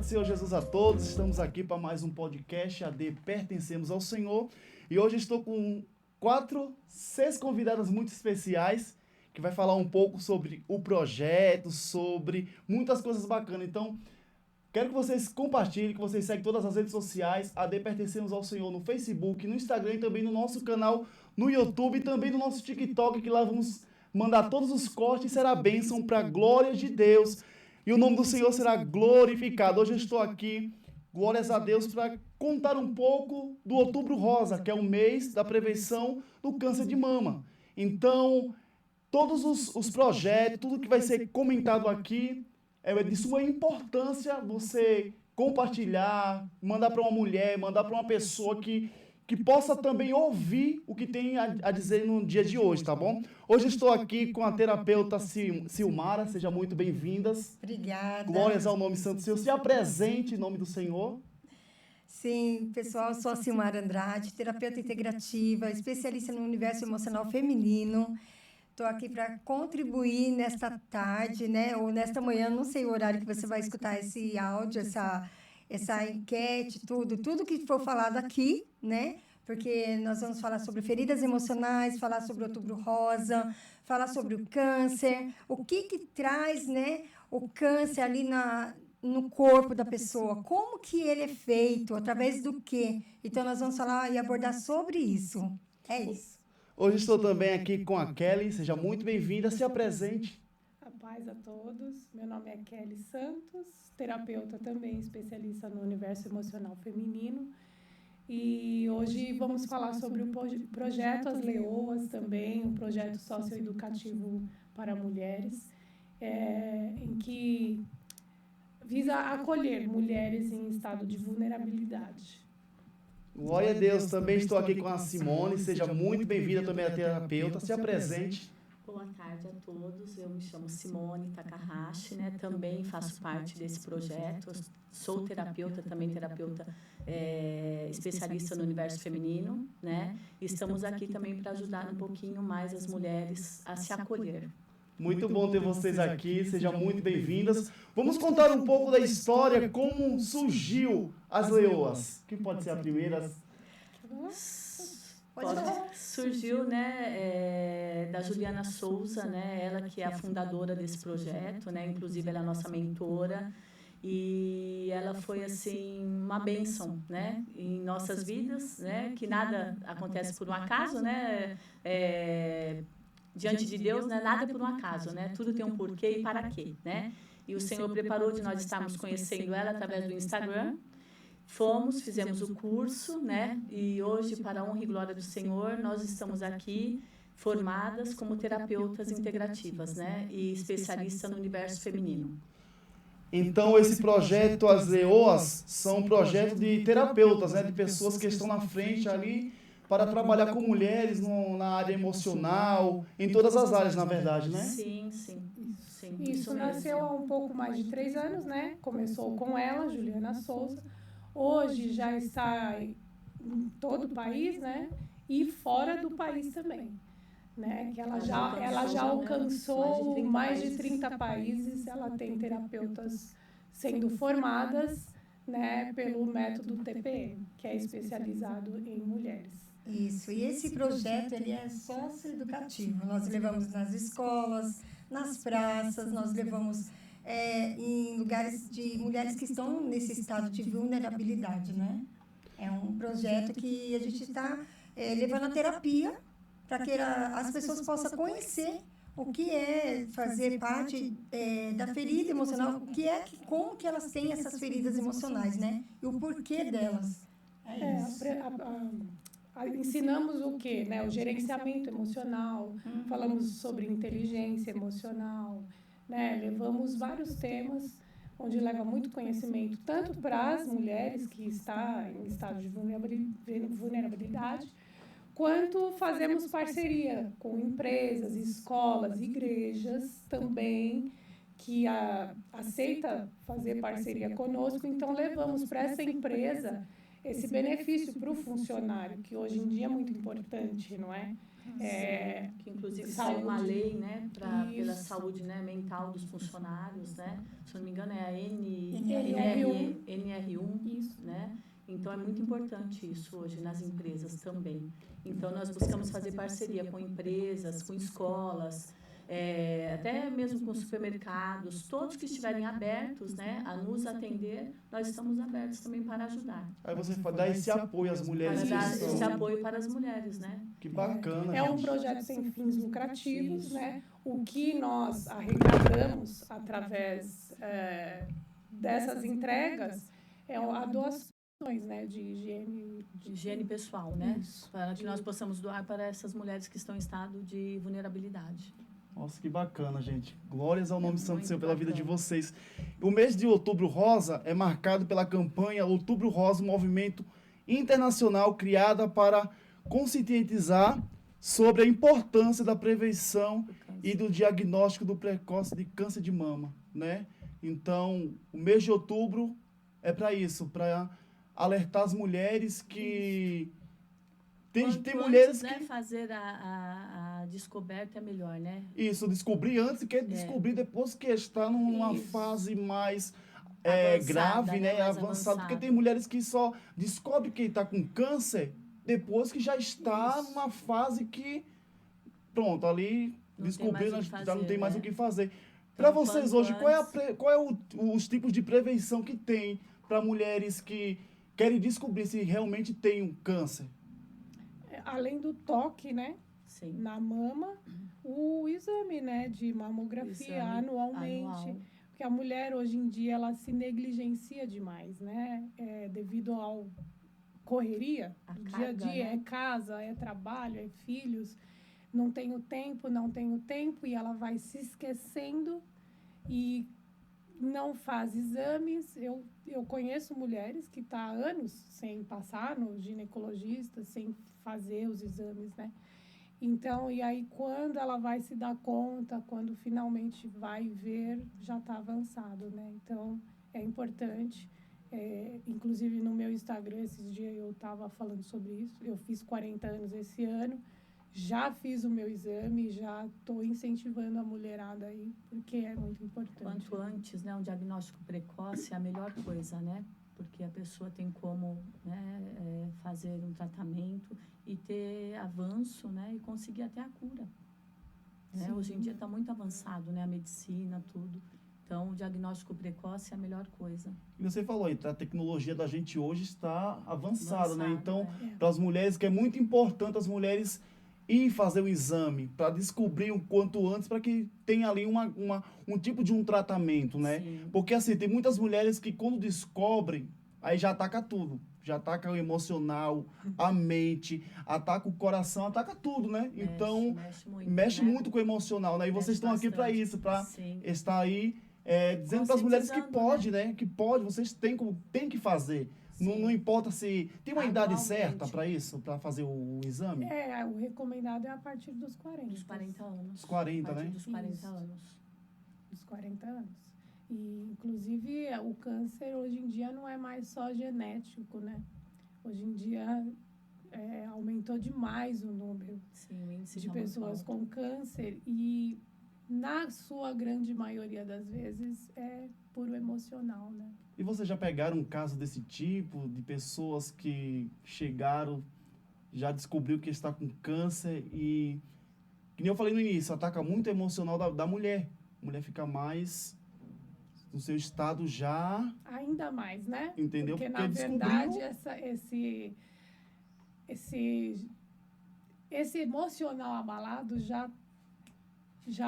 do Senhor Jesus a todos. Estamos aqui para mais um podcast AD Pertencemos ao Senhor. E hoje estou com 6 convidadas muito especiais que vai falar um pouco sobre o projeto, sobre muitas coisas bacanas. Então, quero que vocês compartilhem, que vocês seguem todas as redes sociais, AD Pertencemos ao Senhor no Facebook, no Instagram e também no nosso canal no YouTube e também no nosso TikTok, que lá vamos mandar todos os cortes e será bênção para a glória de Deus. E o nome do Senhor será glorificado. Hoje eu estou aqui, glórias a Deus, para contar um pouco do Outubro Rosa, que é o mês da prevenção do câncer de mama. Então, todos os projetos, tudo que vai ser comentado aqui, é de suma importância você compartilhar, mandar para uma mulher, mandar para uma pessoa que possa também ouvir o que tem a dizer no dia de hoje, tá bom? Hoje estou aqui com a terapeuta Silmara, seja muito bem-vindas. Obrigada. Glórias ao nome santo do Senhor. Se apresente em nome do Senhor. Sim, pessoal, eu sou a Silmara Andrade, terapeuta integrativa, especialista no universo emocional feminino. Estou aqui para contribuir nesta tarde, né, ou nesta manhã, não sei o horário que você vai escutar esse áudio, essa enquete, tudo que for falado aqui, né? Porque nós vamos falar sobre feridas emocionais, falar sobre o Outubro Rosa, falar sobre o câncer, o que traz, né, o câncer ali no corpo da pessoa, como que ele é feito, através do quê? Então, nós vamos falar e abordar sobre isso. É isso. Hoje estou também aqui com a Kelly, seja muito bem-vinda, se apresente. A paz a todos, meu nome é Kelly Santos, terapeuta também, especialista no universo emocional feminino. E hoje vamos falar sobre o projeto As Leoas também, um projeto socioeducativo para mulheres, em que visa acolher mulheres em estado de vulnerabilidade. Glória a Deus, também estou aqui com a Simone, seja muito bem-vinda também a terapeuta, se apresente. Boa tarde a todos, eu me chamo Simone Takahashi, né? Também faço parte desse projeto, sou terapeuta, também terapeuta especialista no universo feminino, né? E estamos aqui também para ajudar um pouquinho mais as mulheres a se acolher. Muito bom ter vocês aqui, sejam muito bem-vindas. Vamos contar um pouco da história, como surgiu as Leoas. Quem pode ser a primeira? Surgiu, né, da Juliana Souza, né, ela que é a fundadora desse projeto, né, inclusive ela é a nossa mentora, e ela foi, assim, uma bênção, né, em nossas vidas, né, que nada acontece por um acaso, né, diante de Deus, né, nada é por um acaso, né, tudo tem um porquê e para quê, né, e o Senhor preparou de nós estarmos conhecendo ela através do Instagram. Fizemos o curso, né? E hoje, para a honra e glória do Senhor, nós estamos aqui formadas como terapeutas integrativas, né? E especialistas no universo feminino. Então, esse projeto As Leoas são um projeto de terapeutas, né? De pessoas que estão na frente ali para trabalhar com mulheres na área emocional, em todas as áreas, na verdade, né? Sim. Isso nasceu há um pouco mais de 3 anos, né? Começou com ela, Juliana Souza. Hoje já está em todo o país, né? E fora do país também, né? Que ela já alcançou mais de 30 países. Ela tem terapeutas sendo formadas, né? Pelo método TPM, que é especializado em mulheres. Isso. E esse projeto ele é socioeducativo. Nós levamos nas escolas, nas praças, nós levamos em lugares de mulheres que estão nesse estado de vulnerabilidade, né? É um projeto que a gente está levando a terapia para que as pessoas possam conhecer o que é fazer parte da ferida emocional, como que elas têm essas feridas emocionais, né? E o porquê delas. Ensinamos o quê? Né? O gerenciamento emocional, falamos sobre inteligência emocional, né? Levamos vários temas onde leva muito conhecimento, tanto para as mulheres que estão em estado de vulnerabilidade, quanto fazemos parceria com empresas, escolas, igrejas também, que aceita fazer parceria conosco. Então, levamos para essa empresa esse benefício para o funcionário, que hoje em dia é muito importante, não é? Que inclusive saúde. saiu uma lei, né, pela Isso. saúde, né, mental dos funcionários, né? Se não me engano é a NR1, Isso. né? Então é muito importante isso hoje nas empresas também. Então nós buscamos fazer parceria com empresas, com escolas, até mesmo com supermercados, todos que estiverem abertos, né, a nos atender, nós estamos abertos também para ajudar. Aí você dá esse apoio às mulheres Para que dar estão... esse apoio para as mulheres, né? Que bacana, É um gente. projeto sem fins lucrativos, né? O que nós arrecadamos através dessas entregas é a doações, né, de Higiene pessoal, né? Isso. Para que nós possamos doar para essas mulheres que estão em estado de vulnerabilidade. Nossa, que bacana, gente. Glórias ao nome santo do muito Senhor pela vida de bacana. vocês. O mês de Outubro Rosa é marcado pela campanha Outubro Rosa, um movimento internacional criada para conscientizar sobre a importância da prevenção e do diagnóstico do precoce de câncer de mama, né? Então, o mês de outubro é para isso, para alertar as mulheres que... Tem Quanto mulheres antes, que... né, fazer a descoberta é melhor, né? Isso, descobrir antes e quer descobrir depois que está numa Isso. fase mais Avançada, grave, né? mais Avançada. Porque avançada. tem mulheres que só descobrem que está com câncer depois que já está Isso. numa fase que, pronto, ali Não descobriu, tem mais o que já não fazer, tem mais né? o que fazer. Então, Para vocês quanto hoje, qual é, antes- os tipos de prevenção que tem para mulheres que querem descobrir se realmente tem um câncer? Além do toque, né, Sim. na mama, o exame, né, de mamografia Exame anualmente. anual. Porque a mulher, hoje em dia, ela se negligencia demais, né? Devido ao correria A do dia a carga, dia. né? É casa, é trabalho, é filhos. Não tenho tempo, e ela vai se esquecendo e não faz exames. Eu conheço mulheres que estão há anos sem passar no ginecologista, sem fazer os exames, né? Então, e aí quando ela vai se dar conta, quando finalmente vai ver, já está avançado, né? Então, é importante. Inclusive, no meu Instagram, esses dias eu estava falando sobre isso. Eu fiz 40 anos esse ano, já fiz o meu exame, já estou incentivando a mulherada aí, porque é muito importante. Quanto antes, né, um diagnóstico precoce é a melhor coisa, né? Porque a pessoa tem como, né, fazer um tratamento e ter avanço, né, e conseguir até a cura. Né? Hoje em dia está muito avançado, né, a medicina, tudo. Então, o diagnóstico precoce é a melhor coisa. E você falou aí, a tecnologia da gente hoje está avançada, né? Então, é. para as mulheres, que é muito importante as mulheres ir fazer o exame, para descobrir o quanto antes, para que tenha ali um tipo de um tratamento, né? Sim. Porque, assim, tem muitas mulheres que quando descobrem, aí já ataca tudo. Já ataca o emocional, a mente, ataca o coração, ataca tudo, né? Então, mexe né? muito com o emocional, né? E vocês estão aqui para bastante. isso, para Sim. estar aí dizendo para as mulheres que Conscientizando, pode, né? Que pode, vocês têm que fazer. Não, Sim. não importa se... Tem uma idade Anualmente. certa para isso, para fazer o exame? O recomendado é a partir dos 40. Dos 40 anos. Dos 40, a partir né? dos 40 Isso. anos. Dos 40 anos. E, inclusive, o câncer hoje em dia não é mais só genético, né? Hoje em dia aumentou demais o número Sim, o índice de tá muito pessoas alto. com câncer e, na sua grande maioria das vezes, é puro emocional, né? E vocês já pegaram um caso desse tipo, de pessoas que chegaram, já descobriu que está com câncer e, que nem eu falei no início, ataca muito o emocional da mulher. A mulher fica mais no seu estado já... Ainda mais, né? Entendeu? Porque, Porque na verdade, descobriu- esse emocional abalado já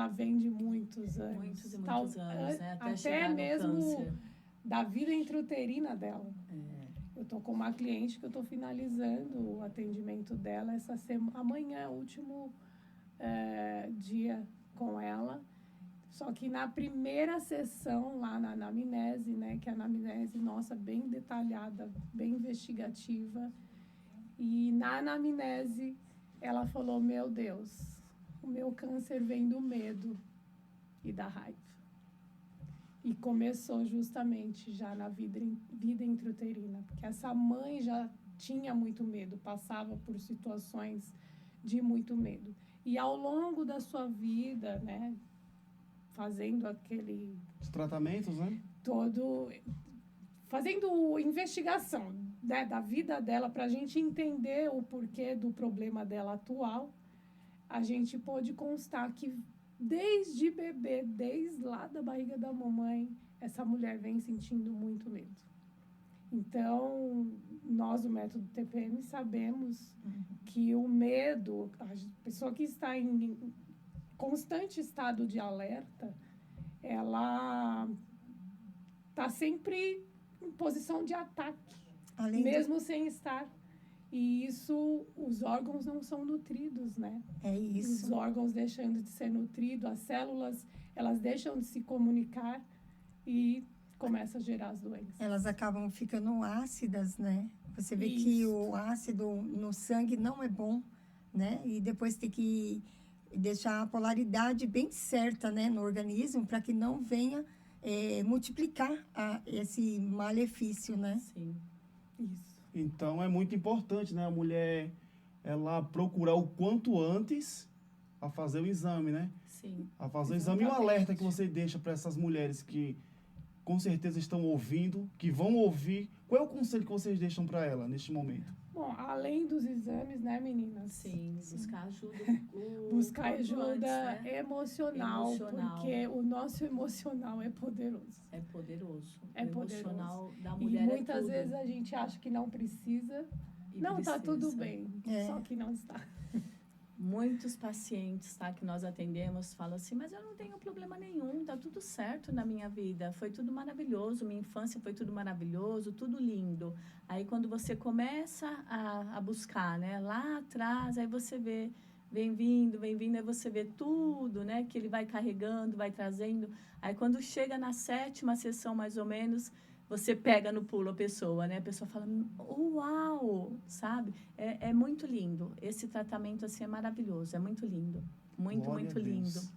vem de muitos anos. Muitos e muitos anos, né? Até Até chegar no mesmo câncer. da vida intrauterina dela. É. Eu estou com uma cliente que eu estou finalizando o atendimento dela amanhã, último dia com ela. Só que na primeira sessão, lá na anamnese, né, que é a anamnese nossa bem detalhada, bem investigativa, e na anamnese ela falou: meu Deus, o meu câncer vem do medo e da raiva. E começou justamente já na vida intrauterina, porque essa mãe já tinha muito medo, passava por situações de muito medo. E ao longo da sua vida, né, fazendo Os tratamentos, né? Fazendo investigação, né, da vida dela, para a gente entender o porquê do problema dela atual, a gente pôde constar que desde bebê, desde lá da barriga da mamãe, essa mulher vem sentindo muito medo. Então, nós do método TPM sabemos que o medo, a pessoa que está em constante estado de alerta, ela está sempre em posição de ataque, mesmo sem estar. E isso, os órgãos não são nutridos, né? É isso. Os órgãos deixando de ser nutridos, as células, elas deixam de se comunicar e começa a gerar as doenças. Elas acabam ficando ácidas, né? Você vê Isso. que o ácido no sangue não é bom, né? E depois tem que deixar a polaridade bem certa, né, no organismo, para que não venha multiplicar esse malefício, né? Sim. Isso. Então é muito importante, né, a mulher ela procurar o quanto antes a fazer o exame, né? Sim. A fazer o exame. E o alerta que você deixa para essas mulheres que com certeza estão ouvindo, que vão ouvir. Qual é o conselho que vocês deixam para ela neste momento? Bom, além dos exames, né, meninas? Sim, buscar ajuda. Buscar quanto ajuda antes, né? emocional, porque o nosso emocional é poderoso. É poderoso. É o poderoso. emocional da E mulher muitas é tudo. vezes a gente acha que não precisa. E Não, tá tudo precisa. bem. Só que não está. Muitos pacientes, tá, que nós atendemos falam assim, mas eu não tenho problema nenhum, tá tudo certo na minha vida, foi tudo maravilhoso, minha infância foi tudo maravilhoso, tudo lindo. Aí quando você começa a buscar, né, lá atrás, aí você vê, vem vindo, aí você vê tudo, né, que ele vai carregando, vai trazendo. Aí quando chega na 7ª sessão, mais ou menos, você pega no pulo a pessoa, né? A pessoa fala, uau, sabe? É muito lindo. Esse tratamento, assim, é maravilhoso. É muito lindo. Muito, Glória muito a Deus. lindo.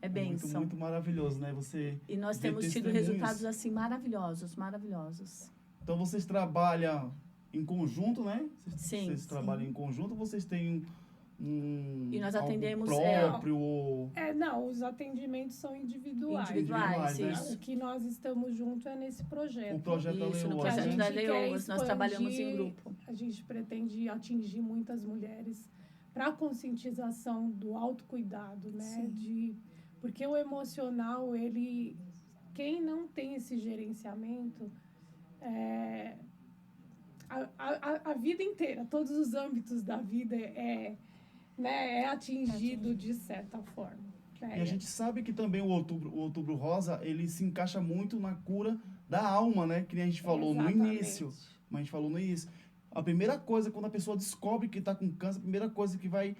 É bênção. Muito, muito maravilhoso, né? Você E nós vê temos tido testemunhos. resultados, assim, maravilhosos, maravilhosos. Então, vocês trabalham em conjunto, né? Sim, Vocês trabalham em conjunto, vocês têm E nós algo atendemos, próprio ou... Não, os atendimentos são individuais. Individuais, né? isso. O que nós estamos juntos é nesse projeto. O projeto da Isso, no Leoa, projeto né? da gente quer Leoas, nós expandir, trabalhamos em grupo. A gente pretende atingir muitas mulheres para a conscientização do autocuidado, né? Porque o emocional, quem não tem esse gerenciamento, a vida inteira, todos os âmbitos da vida é atingido de certa forma. Né? E a gente sabe que também o Outubro Rosa, ele se encaixa muito na cura da alma, né? Que nem a gente falou no início. Mas a gente falou no início. A primeira coisa, quando a pessoa descobre que está com câncer, a primeira coisa que vai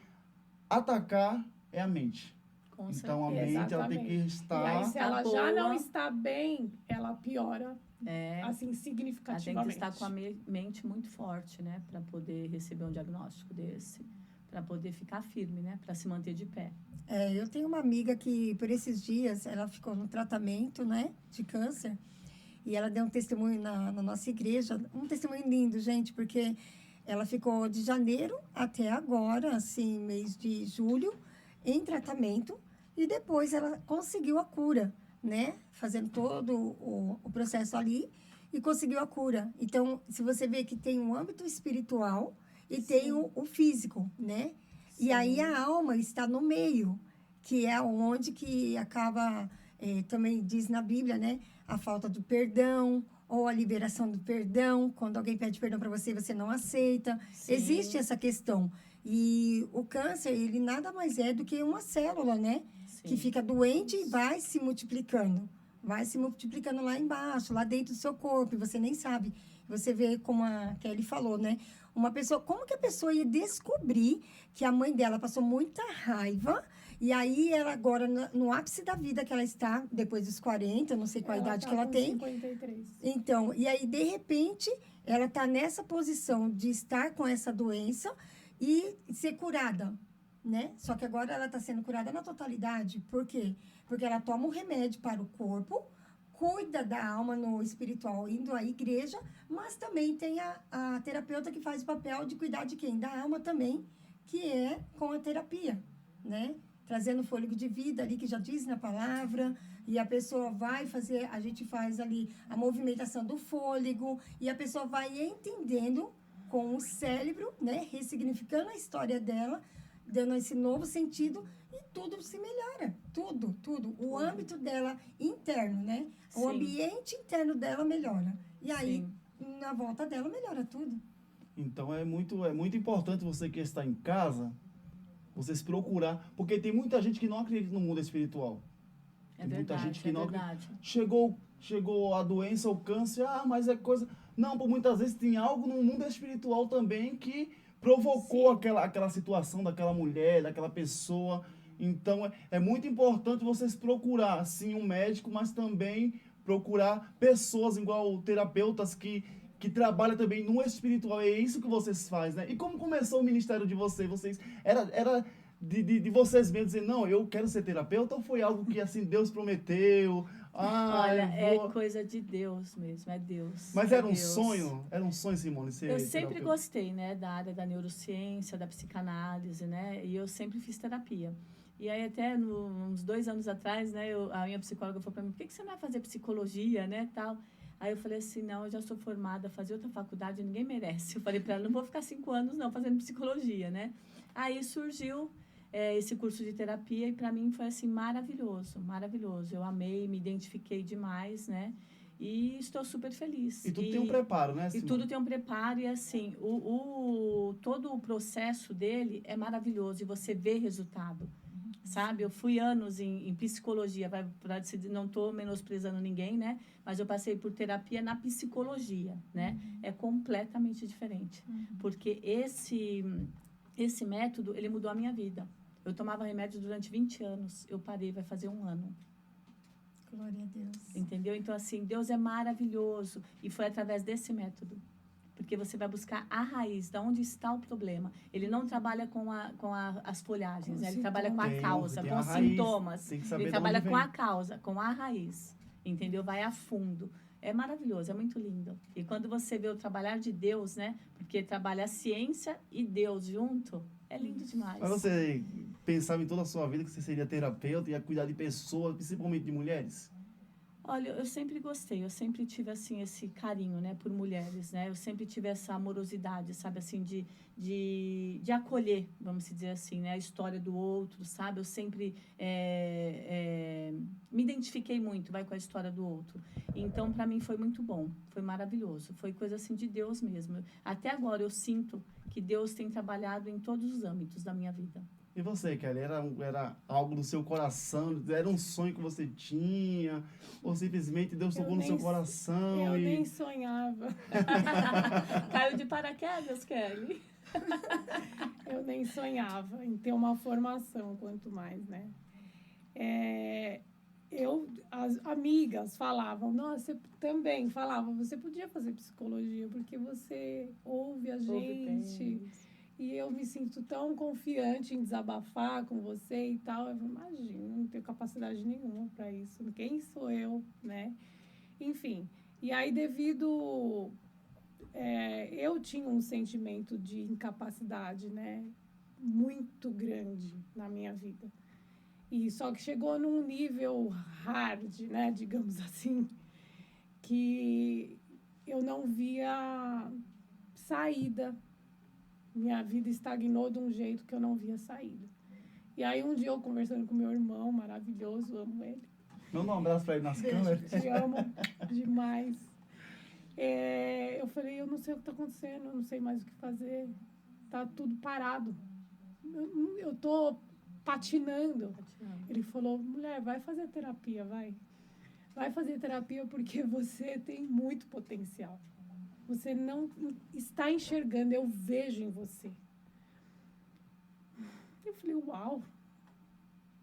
atacar é a mente. Com Então, a certeza. mente, ela tem que estar... E aí, se ela Tá já boa. não está bem, ela piora, assim, Ela tem significativamente. que estar com a mente muito forte, né? Para poder receber um diagnóstico desse. Para poder ficar firme, né? Para se manter de pé. Eu tenho uma amiga que, por esses dias, ela ficou no tratamento, né, de câncer. E ela deu um testemunho na nossa igreja. Um testemunho lindo, gente, porque ela ficou de janeiro até agora, assim, mês de julho, em tratamento. E depois ela conseguiu a cura, né? Fazendo todo o processo ali e conseguiu a cura. Então, se você vê que tem um âmbito espiritual e tem o físico, né? Sim. E aí a alma está no meio, que é onde que acaba, também diz na Bíblia, né? A falta do perdão ou a liberação do perdão. Quando alguém pede perdão para você, você não aceita. Sim. Existe essa questão. E o câncer, ele nada mais é do que uma célula, né? Sim. Que fica doente e vai se multiplicando. Vai se multiplicando lá embaixo, lá dentro do seu corpo, e você nem sabe. Você vê como a Kelly falou, né? Uma pessoa, como que a pessoa ia descobrir que a mãe dela passou muita raiva, e aí ela agora, no ápice da vida que ela está, depois dos 40, não sei qual a idade que ela tem. 53. Então, e aí, de repente, ela está nessa posição de estar com essa doença e ser curada, né? Só que agora ela está sendo curada na totalidade. Por quê? Porque ela toma um remédio para o corpo, cuida da alma no espiritual, indo à igreja, mas também tem a terapeuta que faz o papel de cuidar de quem? Da alma também, que é com a terapia, né? Trazendo fôlego de vida ali, que já diz na palavra, e a pessoa vai fazer, a gente faz ali a movimentação do fôlego, e a pessoa vai entendendo com o cérebro, né? Ressignificando a história dela, dando esse novo sentido, e tudo se melhora, tudo. O âmbito dela interno, né? O ambiente interno dela melhora. E aí, na volta dela, melhora tudo. Então, é muito importante você que está em casa, vocês procurar, porque tem muita gente que não acredita no mundo espiritual. É verdade, Chegou a doença, o câncer, mas é coisa... Não, por muitas vezes tem algo no mundo espiritual também que provocou aquela situação daquela mulher, daquela pessoa. Então, é muito importante vocês procurar, sim, um médico, mas também procurar pessoas igual terapeutas que trabalham também no espiritual. É isso que vocês fazem, né? E como começou o ministério de vocês? Era de vocês mesmos dizer, não, eu quero ser terapeuta, ou foi algo que, assim, Deus prometeu? Olha, é coisa de Deus mesmo, é Deus. Mas era um sonho? Era um sonho, Simone, ser terapeuta? Eu sempre gostei, né, da área da neurociência, da psicanálise, né, e eu sempre fiz terapia. E aí até uns 2 anos atrás, né, a minha psicóloga falou para mim, por que você não vai fazer psicologia, né, tal? Aí eu falei assim, não, eu já sou formada, fazer outra faculdade ninguém merece. Eu falei para ela, não vou ficar 5 anos não fazendo psicologia, né? Aí surgiu esse curso de terapia e para mim foi assim maravilhoso. Eu amei, me identifiquei demais, né? E estou super feliz. E tudo tem um preparo, né, Simone? E tudo tem um preparo e assim, todo o processo dele é maravilhoso e você vê resultado. Sabe? Eu fui anos em psicologia, não estou menosprezando ninguém, né? Mas eu passei por terapia na psicologia, né? É completamente diferente. Porque esse método, ele mudou a minha vida. Eu tomava remédio durante 20 anos, eu parei, vai fazer 1 ano. Glória a Deus. Entendeu? Então, assim, Deus é maravilhoso. E foi através desse método. Porque você vai buscar a raiz, de onde está o problema. Ele não trabalha com as folhagens, né? Ele trabalha com a causa, com os sintomas. Ele trabalha com a causa, com a raiz. Entendeu? Vai a fundo. É maravilhoso, é muito lindo. E quando você vê o trabalhar de Deus, né? Porque trabalha a ciência e Deus junto, é lindo demais. Mas você pensava em toda a sua vida que você seria terapeuta e ia cuidar de pessoas, principalmente de mulheres? Olha, eu sempre gostei, eu sempre tive, assim, esse carinho, né, por mulheres, né? Eu sempre tive essa amorosidade, sabe, assim, de acolher, vamos dizer assim, né, a história do outro, sabe? Eu sempre me identifiquei muito, com a história do outro. Então, para mim, foi muito bom, foi maravilhoso, foi coisa, assim, de Deus mesmo. Até agora, eu sinto que Deus tem trabalhado em todos os âmbitos da minha vida. E você, Kelly, era algo do seu coração? Era um sonho que você tinha? Ou simplesmente Deus tocou no seu coração? Eu nem sonhava. Caiu de paraquedas, Kelly? Eu nem sonhava em ter uma formação, quanto mais, né? As amigas falavam, nossa, você também falava, você podia fazer psicologia, porque você ouve a gente... E eu me sinto tão confiante em desabafar com você e tal. Eu imagino, não tenho capacidade nenhuma para isso. Quem sou eu, né? Enfim. E aí, devido... eu tinha um sentimento de incapacidade, né? Muito grande na minha vida. E só que chegou num nível hard, né? Digamos assim, que eu não via saída. Minha vida estagnou de um jeito que eu não via saída. E aí, um dia, eu conversando com meu irmão, maravilhoso, amo ele. Manda um abraço pra ele nas câmeras. Te amo demais. Eu falei, eu não sei o que está acontecendo, eu não sei mais o que fazer. Tá tudo parado. Eu tô patinando. Ele falou, mulher, vai fazer terapia, vai. Vai fazer terapia porque você tem muito potencial. Você não está enxergando, eu vejo em você. Eu falei, uau,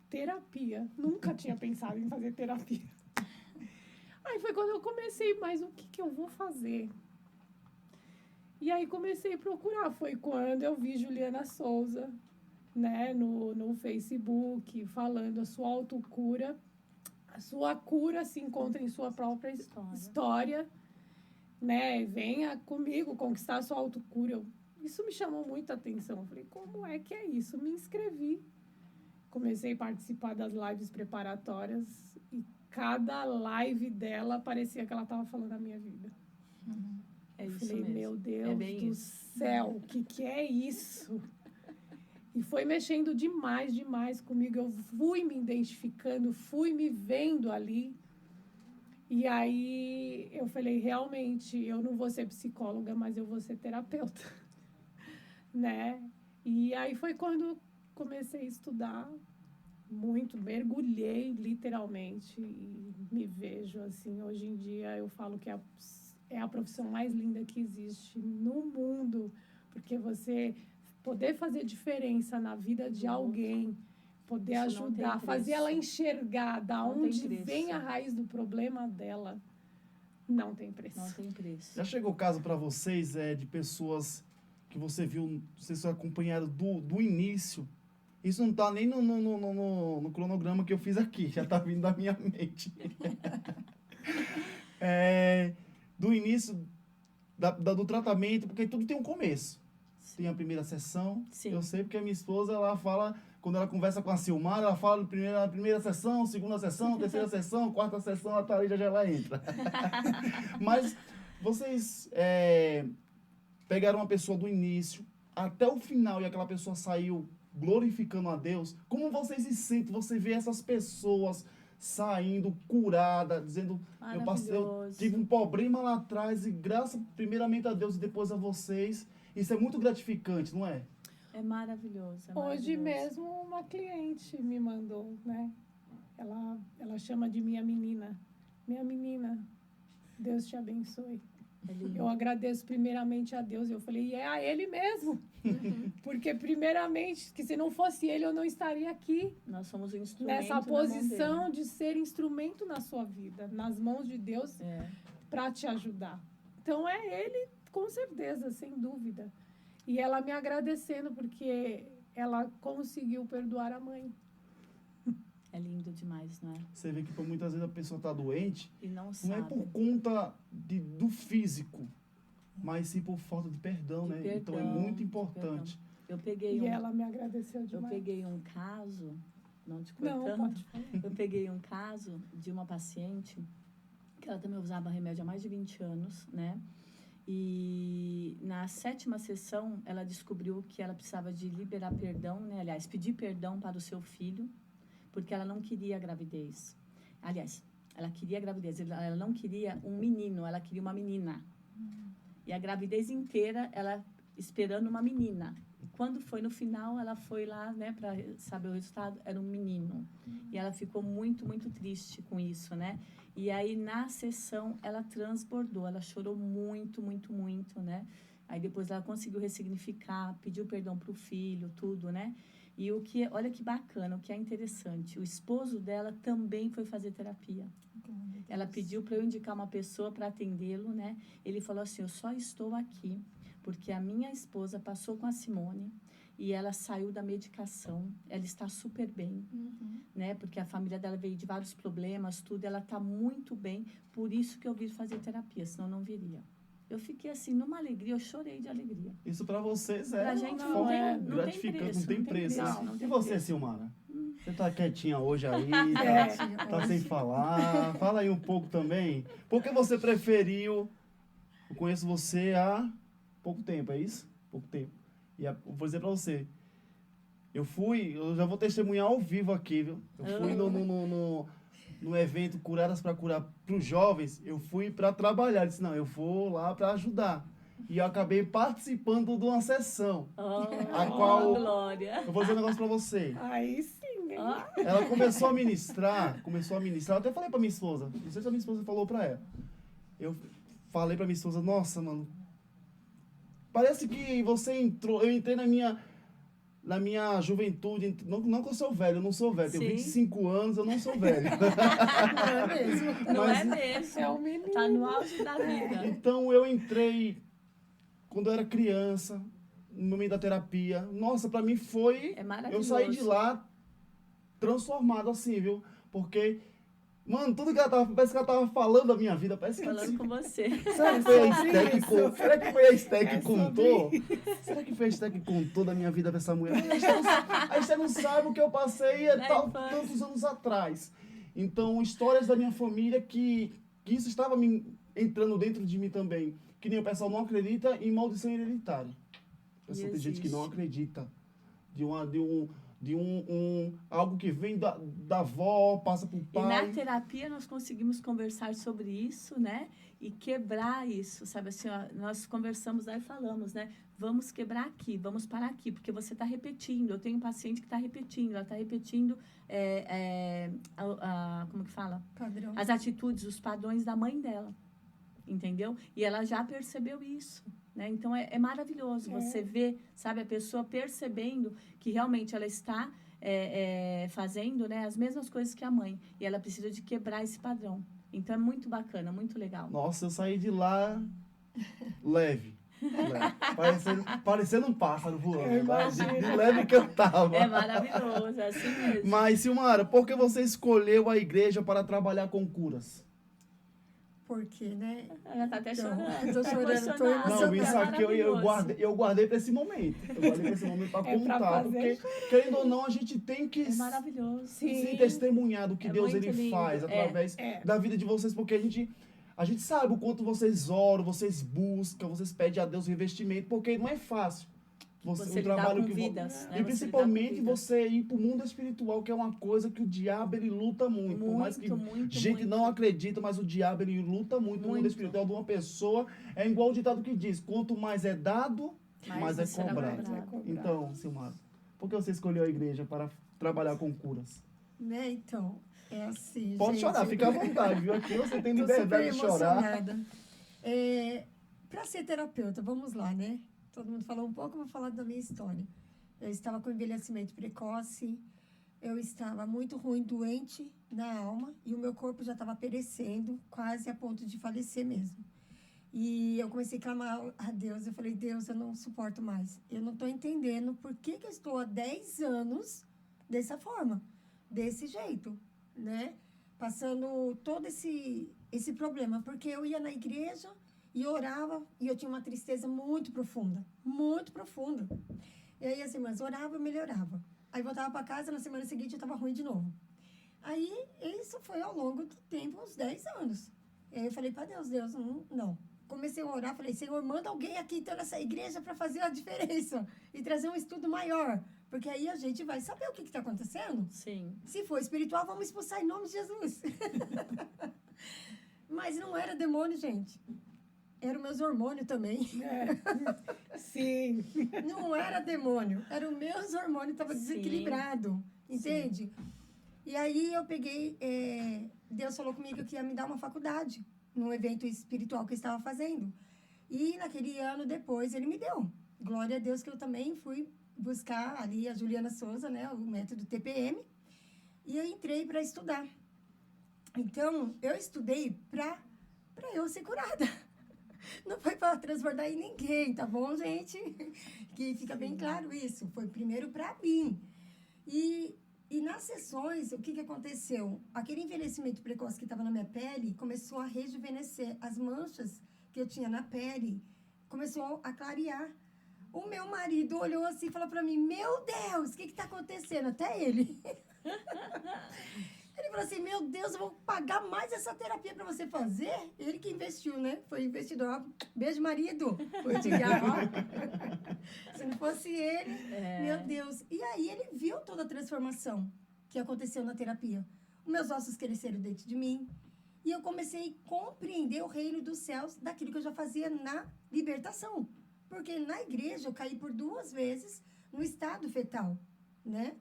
terapia. Nunca tinha pensado em fazer terapia. Aí foi quando eu comecei, mas o que eu vou fazer? E aí comecei a procurar. Foi quando eu vi Juliana Souza, né, no Facebook, falando a sua autocura a sua cura se encontra em sua própria história, né? Venha comigo conquistar a sua autocura. Isso me chamou muita atenção. Eu falei, como é que é isso? Me inscrevi. Comecei a participar das lives preparatórias e cada live dela parecia que ela estava falando a minha vida. É isso falei, mesmo. meu Deus do céu, o que é isso? E foi mexendo demais comigo. Eu fui me identificando, fui me vendo ali. E aí eu falei, realmente, eu não vou ser psicóloga, mas eu vou ser terapeuta, né? E aí foi quando comecei a estudar muito, mergulhei literalmente e me vejo assim. Hoje em dia eu falo que é a profissão mais linda que existe no mundo, porque você poder fazer diferença na vida de alguém, poder ajudar, fazer ela enxergar da onde vem a raiz do problema dela, não tem preço. Não tem preço. Já chegou o caso para vocês de pessoas que você viu, vocês acompanharam do início? Isso não está nem no cronograma que eu fiz aqui, já está vindo da minha mente. Do início do tratamento, porque tudo tem um começo. Sim. Tem a primeira sessão. Sim. Eu sei porque a minha esposa, ela fala, quando ela conversa com a Silmara, ela fala primeira sessão, segunda sessão, terceira sessão, quarta sessão, a Thalita já ela entra. Mas vocês pegaram uma pessoa do início até o final e aquela pessoa saiu glorificando a Deus. Como vocês se sentem? Você vê essas pessoas saindo curada, dizendo, eu tive um problema lá atrás e graças primeiramente a Deus e depois a vocês. Isso é muito gratificante, não é? É maravilhoso. Hoje mesmo uma cliente me mandou, né? Ela chama de minha menina. Minha menina, Deus te abençoe. Eu agradeço primeiramente a Deus. Eu falei, e é a Ele mesmo. Porque primeiramente, que se não fosse Ele, eu não estaria aqui. Nós somos um instrumento nessa posição de ser instrumento na sua vida, nas mãos de Deus, para te ajudar. Então é Ele, com certeza, sem dúvida. E ela me agradecendo porque ela conseguiu perdoar a mãe. É lindo demais, não é? Você vê que por muitas vezes a pessoa está doente, e não é por conta do físico, mas sim por falta de perdão, né? Então é muito importante. Ela me agradeceu demais. Eu peguei um caso, não te cortando, não, pode falar. Eu peguei um caso de uma paciente que ela também usava remédio há mais de 20 anos, né? E na 7ª sessão ela descobriu que ela precisava de liberar perdão, né? Aliás, pedir perdão para o seu filho, porque ela não queria a gravidez. Aliás, ela queria a gravidez, ela não queria um menino, ela queria uma menina. E a gravidez inteira, ela esperando uma menina. E quando foi no final, ela foi lá, né, para saber o resultado, era um menino. E ela ficou muito, muito triste com isso, né? E aí, na sessão, ela transbordou, ela chorou muito, muito, muito, né? Aí depois ela conseguiu ressignificar, pediu perdão para o filho, tudo, né? E olha que bacana, o que é interessante, o esposo dela também foi fazer terapia. Ela pediu para eu indicar uma pessoa para atendê-lo, né? Ele falou assim, eu só estou aqui porque a minha esposa passou com a Simone e ela saiu da medicação, ela está super bem, né? Porque a família dela veio de vários problemas, tudo, ela está muito bem, por isso que eu vim fazer terapia, senão não viria. Eu fiquei assim, numa alegria, eu chorei de alegria. Isso para vocês pra gente não gratificante, não tem preço. E você, Silmara? Você tá quietinha hoje aí, tá sem falar. Fala aí um pouco também. Por que você preferiu... Eu conheço você há pouco tempo, é isso? Pouco tempo. E vou dizer para você, eu já vou testemunhar ao vivo aqui, viu? Eu fui no evento Curadas para Curar para os jovens, eu fui para trabalhar. Eu disse, não, eu vou lá para ajudar. E eu acabei participando de uma sessão. A qual... Glória! Eu vou dizer um negócio para você. Aí sim, hein? Ela começou a ministrar. Eu até falei para minha esposa. Não sei se a minha esposa falou para ela. Eu falei para minha esposa, nossa, mano, parece que você entrou... Eu entrei na minha juventude, não que eu sou velho, eu não sou velho. Tenho 25 anos, eu não sou velho. Não é mesmo? Não é mesmo. É um menino. Tá no auge da vida. Então, eu entrei quando eu era criança, no meio da terapia. Nossa, pra mim foi... É maravilhoso. Eu saí de lá transformado assim, viu? Porque Mano, tudo que ela tava, parece que ela tava falando da minha vida, parece que Falando com você. Será que foi a Esté que contou? Será que foi a Esté que É contou? Será que foi a Esté que contou da minha vida pra essa mulher? A Esté não sabe o que eu passei tantos anos atrás. Então, histórias da minha família que isso estava entrando dentro de mim também. Que nem o pessoal não acredita em maldição hereditária. Tem gente que não acredita de algo que vem da avó, passa pro pai. E na terapia nós conseguimos conversar sobre isso, né? E quebrar isso, sabe? Assim, ó, nós conversamos lá e falamos, né? Vamos quebrar aqui, vamos parar aqui, porque você está repetindo. Eu tenho um paciente que está repetindo, ela está repetindo, como que fala? Padrão. As atitudes, os padrões da mãe dela, entendeu? E ela já percebeu isso. Né? Então, é maravilhoso você ver, sabe, a pessoa percebendo que realmente ela está fazendo, né, as mesmas coisas que a mãe. E ela precisa de quebrar esse padrão. Então, é muito bacana, muito legal. Nossa, eu saí de lá leve. Parecendo um pássaro voando. De leve que eu tava. É maravilhoso, é assim mesmo. Mas, Silmara, por que você escolheu a igreja para trabalhar com curas? Porque, né? Ela tá até chorando. Tô chorando, tô Não, emocionada. isso aqui eu guardei para esse momento. Eu guardei para esse momento para contar. Porque, querendo ou não, a gente tem que É maravilhoso. se testemunhar do que Deus ele lindo. faz através da vida de vocês. Porque a gente sabe o quanto vocês oram, vocês buscam, vocês pedem a Deus revestimento. Porque não é fácil. Você o trabalho com que vidas, né? E principalmente você ir para o mundo espiritual, que é uma coisa que o diabo ele luta muito. Por mais que gente não acredita, mas o diabo ele luta muito no mundo espiritual de uma pessoa. É igual o ditado que diz: quanto mais é dado, mais é cobrado. Então, Silmara, por que você escolheu a igreja para trabalhar com curas? Né, então, é assim, Pode gente, chorar, fica à vontade, viu? Aqui você tem liberdade de chorar. Para ser terapeuta, vamos lá, né? Todo mundo falou um pouco, eu vou falar da minha história. Eu estava com envelhecimento precoce, eu estava muito ruim, doente na alma, e o meu corpo já estava perecendo, quase a ponto de falecer mesmo. E eu comecei a clamar a Deus, eu falei, Deus, eu não suporto mais. Eu não estou entendendo por que eu estou há 10 anos dessa forma, desse jeito, né? Passando todo esse problema, porque eu ia na igreja e orava, e eu tinha uma tristeza muito profunda, muito profunda. E aí as irmãs oravam, eu melhorava. Aí voltava para casa, na semana seguinte eu estava ruim de novo. Aí isso foi ao longo do tempo, uns 10 anos. E aí eu falei para Deus, não. Comecei a orar, falei, Senhor, manda alguém aqui então nessa igreja para fazer a diferença e trazer um estudo maior. Porque aí a gente vai saber o que está acontecendo. Sim. Se for espiritual, vamos expulsar em nome de Jesus. Mas não era demônio, gente. Era os meus hormônios também. Sim. Não era demônio. Era os meus hormônios, estava desequilibrado. Entende? Sim. E aí eu peguei... Deus falou comigo que ia me dar uma faculdade num evento espiritual que eu estava fazendo. E naquele ano depois ele me deu. Glória a Deus que eu também fui buscar ali a Juliana Souza, né? O método TPM. E eu entrei para estudar. Então, eu estudei para eu ser curada. Não foi para transbordar em ninguém, tá bom, gente? Que fica bem claro isso. Foi primeiro para mim. E nas sessões, o que aconteceu? Aquele envelhecimento precoce que estava na minha pele começou a rejuvenescer. As manchas que eu tinha na pele começou a clarear. O meu marido olhou assim e falou para mim, meu Deus, o que está acontecendo? Até ele. Ele falou assim, meu Deus, eu vou pagar mais essa terapia para você fazer? Ele que investiu, né? Foi investidor. Beijo, marido. Foi o Tiago. Se não fosse ele, meu Deus. E aí ele viu toda a transformação que aconteceu na terapia. Os meus ossos cresceram dentro de mim. E eu comecei a compreender o reino dos céus daquilo que eu já fazia na libertação. Porque na igreja eu caí por 2 vezes no estado fetal, né?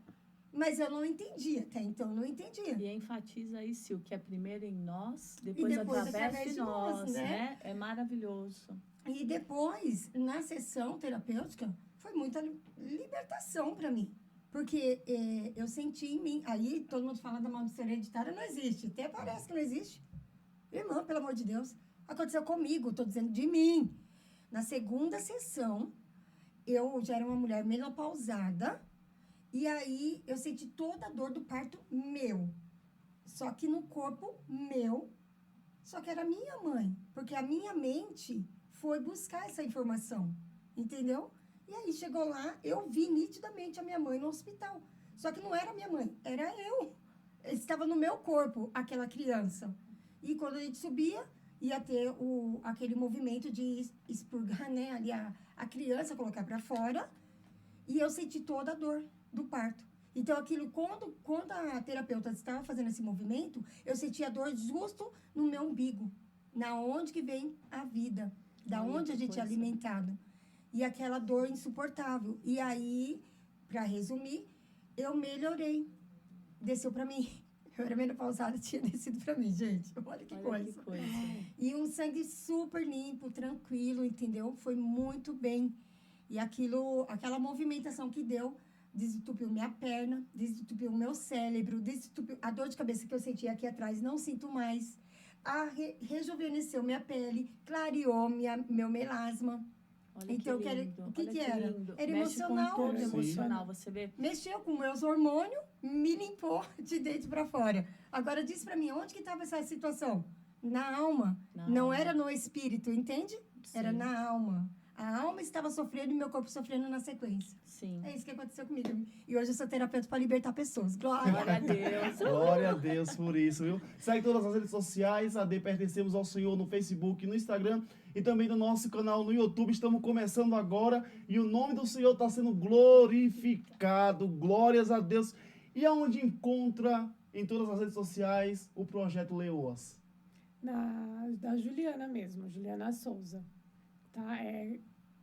Mas eu não entendia, até então eu não entendia. E enfatiza isso, o que é primeiro em nós, depois através de nós, né? É maravilhoso. E depois, na sessão terapêutica, foi muita libertação para mim. Porque eu senti em mim, aí todo mundo fala da maldição hereditária, não existe, até parece que não existe. Irmã, pelo amor de Deus, aconteceu comigo, estou dizendo de mim. Na segunda sessão, eu já era uma mulher menopausada, e aí eu senti toda a dor do parto meu. só que no corpo meu, só que era minha mãe, porque a minha mente foi buscar essa informação, entendeu? E aí chegou lá, eu vi nitidamente a minha mãe no hospital, só que não era minha mãe, era eu. Estava no meu corpo, aquela criança. E quando a gente subia, ia ter aquele movimento de expurgar, né, ali a criança, colocar para fora, e eu senti toda a dor do parto. Então, aquilo, quando a terapeuta estava fazendo esse movimento, eu sentia a dor justo no meu umbigo, na onde que vem a vida, da onde a gente é alimentado. E aquela dor insuportável. E aí, para resumir, eu melhorei. Desceu para mim. Eu era menopausada, tinha descido para mim, gente. Olha que coisa. E um sangue super limpo, tranquilo, entendeu? Foi muito bem. E aquela movimentação que deu, desentupiu minha perna, desentupiu meu cérebro, desentupiu a dor de cabeça que eu sentia aqui atrás, não sinto mais. Rejuvenesceu minha pele, clareou meu melasma. Olha então, que lindo. O que era? Lindo. Era mexe emocional. Com todo emocional, você vê? Mexeu com meus hormônios, me limpou de dentro para fora. Agora, diz para mim, onde que estava essa situação? Na alma. Não era no espírito, entende? Sim. Era na alma. A alma estava sofrendo e meu corpo sofrendo na sequência. Sim. É isso que aconteceu comigo. E hoje eu sou terapeuta para libertar pessoas. Glória a Deus. Glória a Deus por isso, viu? Segue todas as redes sociais, AD Pertencemos ao Senhor no Facebook, no Instagram e também no nosso canal no YouTube. Estamos começando agora e o nome do Senhor está sendo glorificado. Glórias a Deus. E aonde encontra em todas as redes sociais o projeto Leoas? Da Juliana mesmo, Juliana Souza.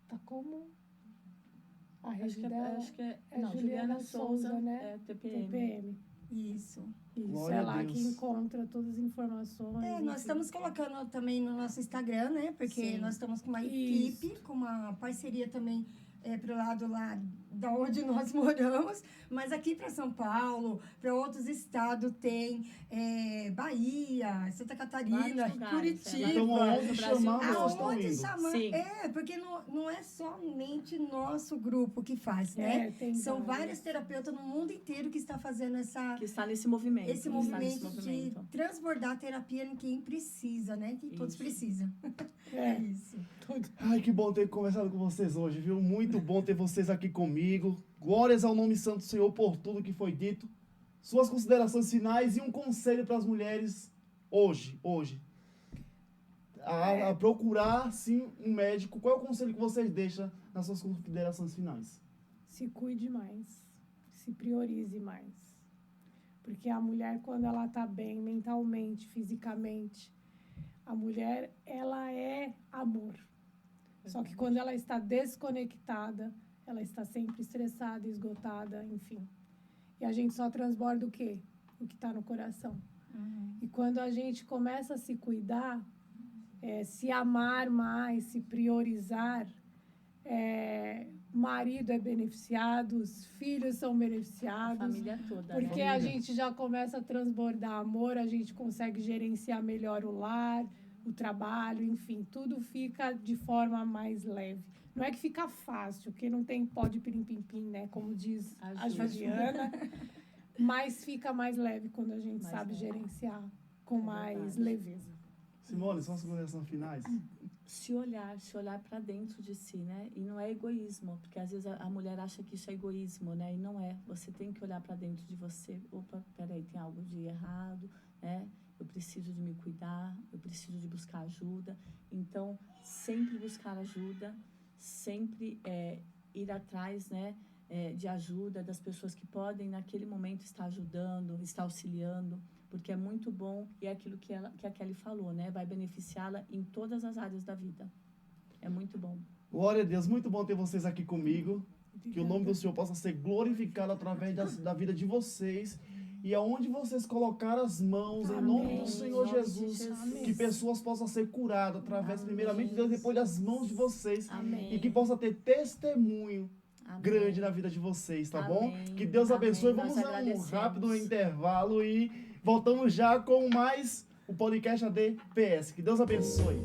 Tá como? A rede dela acho que é Juliana Souza, né? TPM. Isso. Glória é a lá Deus. que encontra todas as informações. Nós estamos colocando também no nosso Instagram, né? Porque Sim. nós estamos com uma equipe, com uma parceria também pro lado lá da onde nós moramos, mas aqui para São Paulo, para outros estados tem Bahia, Santa Catarina, Curitiba. Então, aonde chamar, vocês estão indo? Sim. Porque não é somente nosso grupo que faz, né? São vários terapeutas no mundo inteiro que está fazendo que está nesse movimento. Esse movimento de transbordar a terapia em quem precisa, né? Que todos precisam. É isso. Ai, que bom ter conversado com vocês hoje, viu? Muito bom ter vocês aqui comigo. Glórias ao nome santo do Senhor por tudo que foi dito. Suas considerações finais e um conselho para as mulheres hoje. A procurar, sim, um médico. Qual é o conselho que vocês deixam nas suas considerações finais? Se cuide mais. Se priorize mais. Porque a mulher, quando ela está bem mentalmente, fisicamente, a mulher, ela é amor. Só que quando ela está desconectada, ela está sempre estressada, esgotada, enfim. E a gente só transborda o quê? O que está no coração. E quando a gente começa a se cuidar, se amar mais, se priorizar, marido é beneficiado, os filhos são beneficiados. A família toda, porque a gente já começa a transbordar amor, a gente consegue gerenciar melhor o lar, o trabalho, enfim, tudo fica de forma mais leve. Não é que fica fácil, porque não tem pó de pirim-pim-pim, né? Como diz a Juliana, mas fica mais leve quando a gente sabe gerenciar com mais leveza. Simone, suas considerações finais? Se olhar para dentro de si, né? E não é egoísmo, porque às vezes a mulher acha que isso é egoísmo, né? E não é. Você tem que olhar para dentro de você. Opa, peraí, tem algo de errado, né? Eu preciso de me cuidar, eu preciso de buscar ajuda. Então, sempre buscar ajuda, sempre ir atrás, né, de ajuda das pessoas que podem, naquele momento, estar ajudando, estar auxiliando, porque é muito bom e é aquilo que a Kelly falou, né? Vai beneficiá-la em todas as áreas da vida. É muito bom. Glória a Deus, muito bom ter vocês aqui comigo. Que o nome do Senhor possa ser glorificado através da vida de vocês. E aonde vocês colocar as mãos, em nome do Senhor Jesus, que pessoas possam ser curadas através, primeiramente, de Deus, depois das mãos de vocês. Amém. E que possa ter testemunho grande na vida de vocês, tá bom? Que Deus abençoe. Vamos a um rápido intervalo e voltamos já com mais o podcast AD PS. Que Deus abençoe.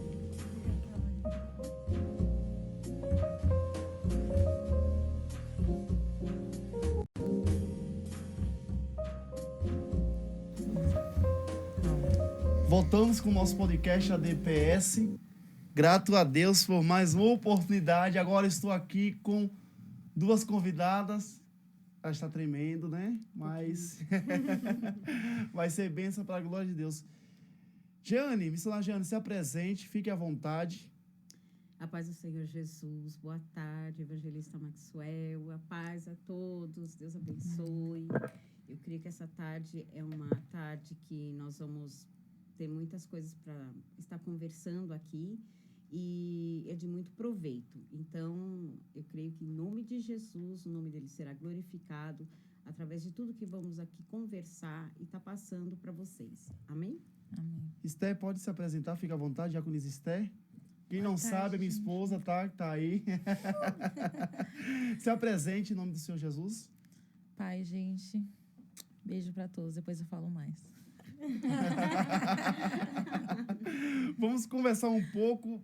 Voltamos com o nosso podcast ADPS. Grato a Deus por mais uma oportunidade. Agora estou aqui com duas convidadas. Ela está tremendo, né? Mas vai ser bênção para a glória de Deus. Jeane, missionária Jeane, se apresente, fique à vontade. A paz do Senhor Jesus, boa tarde, evangelista Maxwell, a paz a todos, Deus abençoe. Eu creio que essa tarde é uma tarde que nós vamos ter muitas coisas para estar conversando aqui e é de muito proveito. Então, eu creio que em nome de Jesus, o nome dele será glorificado através de tudo que vamos aqui conversar e estar passando para vocês. Amém? Amém. Esther, pode se apresentar, fica à vontade, Diaconisa Esther. Quem não sabe, é minha esposa, tá aí. Se apresente em nome do Senhor Jesus. Pai, gente, beijo para todos, depois eu falo mais. Vamos conversar um pouco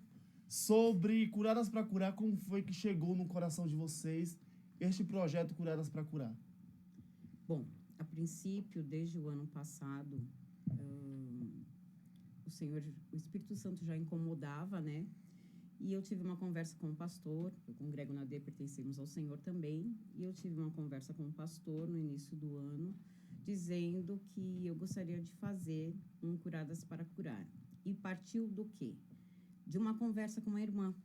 sobre Curadas para Curar, como foi que chegou no coração de vocês este projeto Curadas para Curar. Bom, a princípio, desde o ano passado, o Espírito Santo já incomodava, né? E eu tive uma conversa com o pastor, eu congrego na AD, pertencemos ao Senhor também, e eu tive uma conversa com o pastor no início do ano, dizendo que eu gostaria de fazer um Curadas para Curar. E partiu do quê? De uma conversa com uma irmã.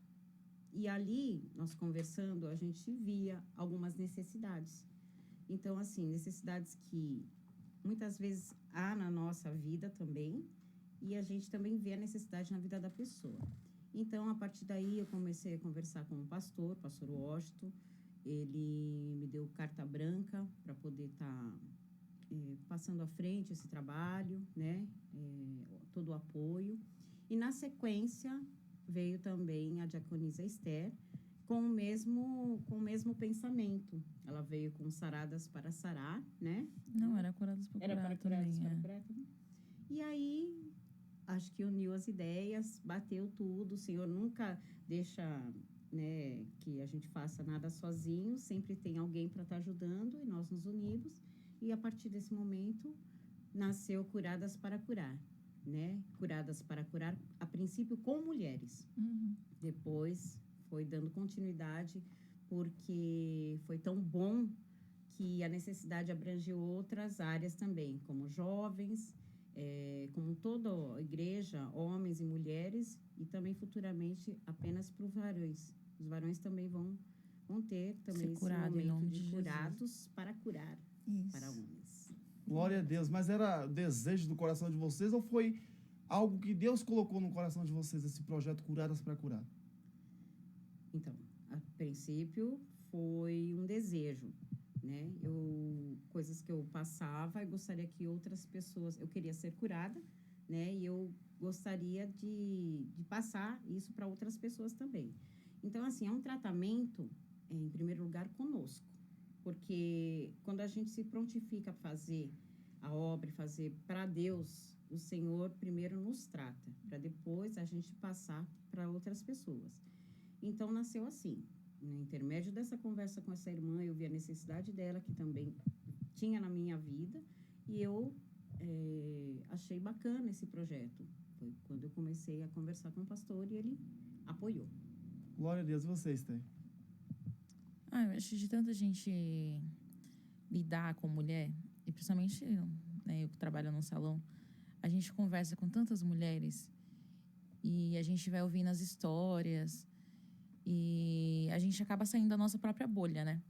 E ali, nós conversando, a gente via algumas necessidades. Então, assim, necessidades que muitas vezes há na nossa vida também, e a gente também vê a necessidade na vida da pessoa. Então, a partir daí, eu comecei a conversar com o pastor Washington. Ele me deu carta branca para poder estar passando à frente esse trabalho, né? Todo o apoio. E, na sequência, veio também a diaconisa Esther com o mesmo pensamento. Ela veio com Saradas para Sarar, né? Não, era Curadas para Curar. Era para Curadas para Curar também. E aí, acho que uniu as ideias, bateu tudo. O Senhor nunca deixa, né, que a gente faça nada sozinho. Sempre tem alguém para estar ajudando e nós nos unimos. E, a partir desse momento, nasceu Curadas para Curar, né? Curadas para Curar, a princípio, com mulheres. Uhum. Depois, foi dando continuidade, porque foi tão bom que a necessidade abrangeu outras áreas também, como jovens, como toda a igreja, homens e mulheres, e também futuramente apenas para os varões. Os varões também vão ter também esse momento de curados para curar. Isso. Para homens. Glória a Deus. Mas era desejo do coração de vocês ou foi algo que Deus colocou no coração de vocês, esse projeto Curadas para Curar? Então, a princípio foi um desejo, né? Coisas que eu passava e gostaria que outras pessoas... Eu queria ser curada, né? E eu gostaria de passar isso para outras pessoas também. Então, assim, é um tratamento, em primeiro lugar, conosco. Porque quando a gente se prontifica a fazer a obra, fazer para Deus, o Senhor primeiro nos trata, para depois a gente passar para outras pessoas. Então, nasceu assim. No intermédio dessa conversa com essa irmã, eu vi a necessidade dela, que também tinha na minha vida, e eu achei bacana esse projeto. Foi quando eu comecei a conversar com o pastor e ele apoiou. Glória a Deus. E você, Esther? Eu acho que de tanta gente lidar com mulher, e principalmente eu que trabalho num salão, a gente conversa com tantas mulheres e a gente vai ouvindo as histórias e a gente acaba saindo da nossa própria bolha, né?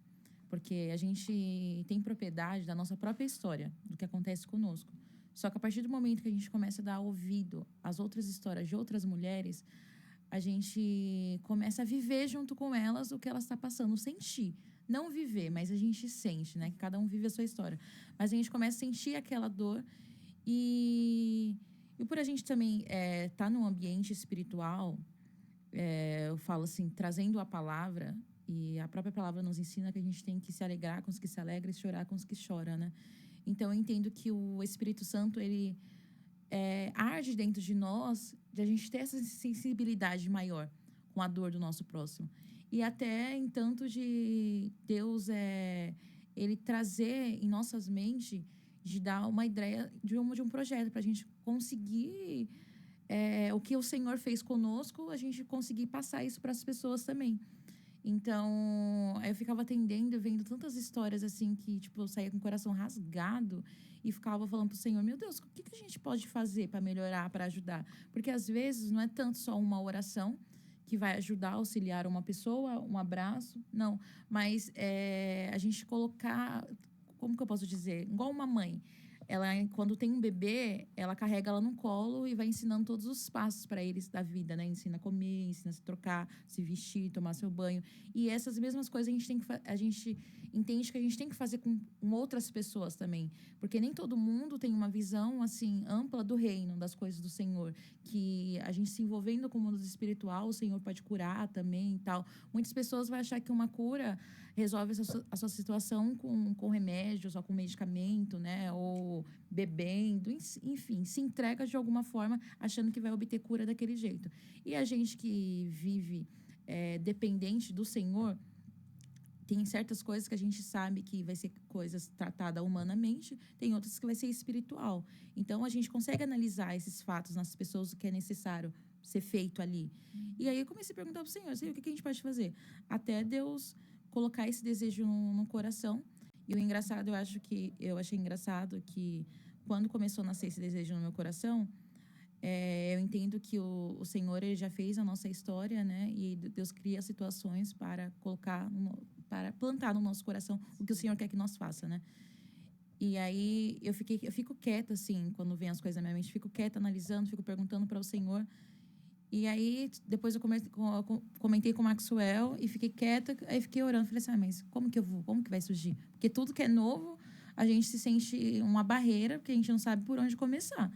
Porque a gente tem propriedade da nossa própria história, do que acontece conosco. Só que a partir do momento que a gente começa a dar ouvido às outras histórias de outras mulheres, a gente começa a viver junto com elas o que elas estão passando, sentir. Não viver, mas a gente sente, né? Cada um vive a sua história. Mas a gente começa a sentir aquela dor e por a gente também tá num ambiente espiritual, eu falo assim, trazendo a palavra, e a própria palavra nos ensina que a gente tem que se alegrar com os que se alegram e chorar com os que choram, né? Então, eu entendo que o Espírito Santo, ele arde dentro de nós, de a gente ter essa sensibilidade maior com a dor do nosso próximo. E até em tanto de Deus, ele trazer em nossas mentes de dar uma ideia de um projeto, para a gente conseguir o que o Senhor fez conosco, a gente conseguir passar isso para as pessoas também. Então, eu ficava atendendo, vendo tantas histórias assim que, tipo, eu saía com o coração rasgado e ficava falando pro Senhor, meu Deus, o que a gente pode fazer para melhorar, para ajudar? Porque às vezes não é tanto só uma oração que vai ajudar, auxiliar uma pessoa, um abraço, não. Mas a gente colocar, como que eu posso dizer? Igual uma mãe. Ela, quando tem um bebê, ela carrega ela no colo e vai ensinando todos os passos para eles da vida, né? Ensina a comer, ensina a se trocar, se vestir, tomar seu banho. E essas mesmas coisas a gente entende que a gente tem que fazer com outras pessoas também. Porque nem todo mundo tem uma visão, assim, ampla do reino, das coisas do Senhor. Que a gente se envolvendo com o mundo espiritual, o Senhor pode curar também e tal. Muitas pessoas vão achar que uma cura resolve a sua situação com remédio, só com medicamento, né? Ou bebendo, enfim, se entrega de alguma forma achando que vai obter cura daquele jeito. E a gente que vive dependente do Senhor, tem certas coisas que a gente sabe que vai ser coisas tratadas humanamente, tem outras que vai ser espiritual. Então, a gente consegue analisar esses fatos nas pessoas, o que é necessário ser feito ali. E aí, eu comecei a perguntar para o Senhor, o que a gente pode fazer? Até Deus colocar esse desejo no coração. E o engraçado, eu achei engraçado que quando começou a nascer esse desejo no meu coração, eu entendo que o Senhor, ele já fez a nossa história, né? E Deus cria situações para para plantar no nosso coração o que o Senhor quer que nós faça, né? E aí eu fico quieta, assim, quando vem as coisas na minha mente, fico quieta, analisando, fico perguntando para o Senhor. E aí, depois eu comentei com o Maxwell e fiquei quieta, aí fiquei orando. Falei assim, mas como que vai surgir? Porque tudo que é novo, a gente se sente uma barreira, porque a gente não sabe por onde começar.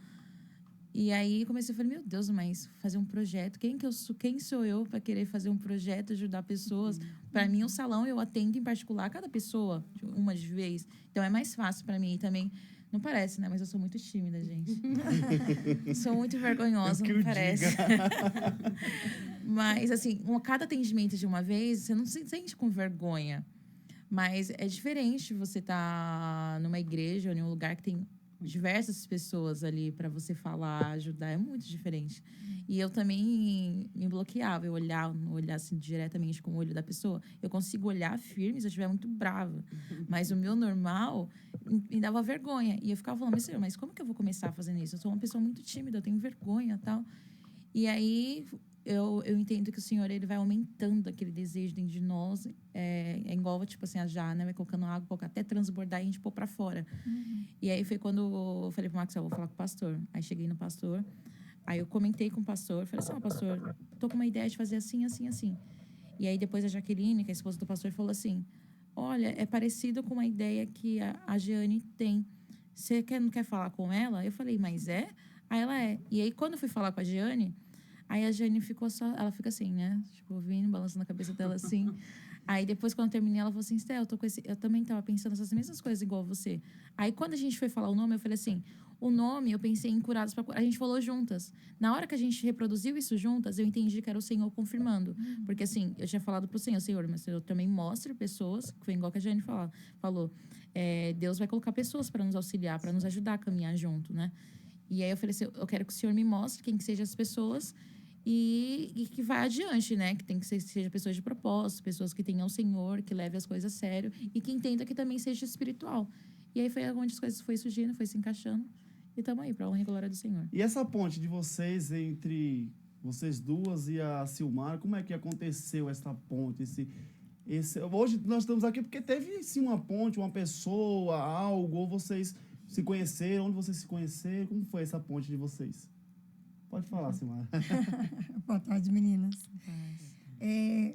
E aí, comecei a falar, meu Deus, mas fazer um projeto, quem sou eu para querer fazer um projeto, ajudar pessoas? Para mim, o salão, eu atendo em particular cada pessoa, uma de vez. Então, é mais fácil para mim. E também, não parece, né? Mas eu sou muito tímida, gente. Sou muito vergonhosa, não parece. Mas, assim, cada atendimento de uma vez, você não se sente com vergonha. Mas é diferente você estar numa igreja ou em um lugar que tem diversas pessoas ali para você falar, ajudar. É muito diferente. E eu também me bloqueava. Eu olhar assim, diretamente com o olho da pessoa. Eu consigo olhar firme se eu estiver muito brava. Mas o meu normal me dava vergonha. E eu ficava falando, mas como que eu vou começar fazendo isso? Eu sou uma pessoa muito tímida, eu tenho vergonha e tal. E aí eu entendo que o Senhor, ele vai aumentando aquele desejo dentro de nós. É igual, tipo assim, a Jana vai colocando água até transbordar e a gente pôr pra fora. E aí foi quando eu falei pro Max, eu vou falar com o pastor. Aí cheguei no pastor, aí eu comentei com o pastor, falei assim, pastor, tô com uma ideia de fazer assim, assim, assim. E aí depois a Jaqueline, que é a esposa do pastor, falou assim, olha, é parecido com uma ideia que a Jeane tem. Você não quer falar com ela? Eu falei, mas é? Aí ela é. E aí quando eu fui falar com a Jeane, aí a Jane ela fica assim, né? Tipo, ouvindo, balançando a cabeça dela assim. Aí depois, quando eu terminei, ela falou assim, Estel, eu também estava pensando essas mesmas coisas igual você. Aí quando a gente foi falar o nome, eu falei assim, o nome, eu pensei em Curados para Curar. A gente falou juntas. Na hora que a gente reproduziu isso juntas, eu entendi que era o Senhor confirmando. Porque assim, eu tinha falado pro Senhor, mas eu também mostre pessoas, que foi igual que a Jane falou. Deus vai colocar pessoas para nos auxiliar, para nos ajudar a caminhar junto, né? E aí eu falei assim, eu quero que o Senhor me mostre quem que sejam as pessoas e que vá adiante, né? Que tem que seja pessoas de propósito, pessoas que tenham o Senhor, que leve as coisas a sério e que entenda que também seja espiritual. E aí foi onde as coisas foi surgindo, foi se encaixando e estamos aí, para a honra e glória do Senhor. E essa ponte de vocês entre vocês duas e a Silmara, como é que aconteceu essa ponte? Hoje nós estamos aqui porque teve sim uma ponte, uma pessoa, algo, ou vocês se conheceram, onde vocês se conheceram, como foi essa ponte de vocês? Pode falar, Silmara. Boa tarde, meninas.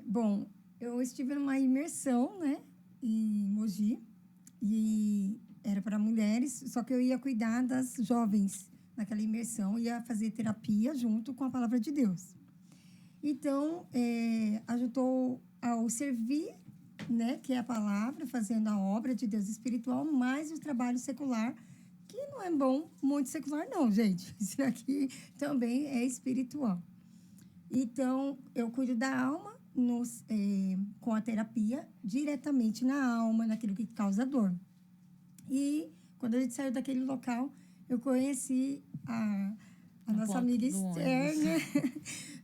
Bom, eu estive numa imersão, né, em Mogi, e era para mulheres, só que eu ia cuidar das jovens naquela imersão, ia fazer terapia junto com a palavra de Deus. Então, ajudou ao servir, né, que é a palavra, fazendo a obra de Deus espiritual, mais o trabalho secular, que não é bom muito secular, não, gente. Isso aqui também é espiritual. Então, eu cuido da alma com a terapia diretamente na alma, naquilo que causa dor. E Quando a gente saiu daquele local, eu conheci a Na nossa porta amiga do Esther, né?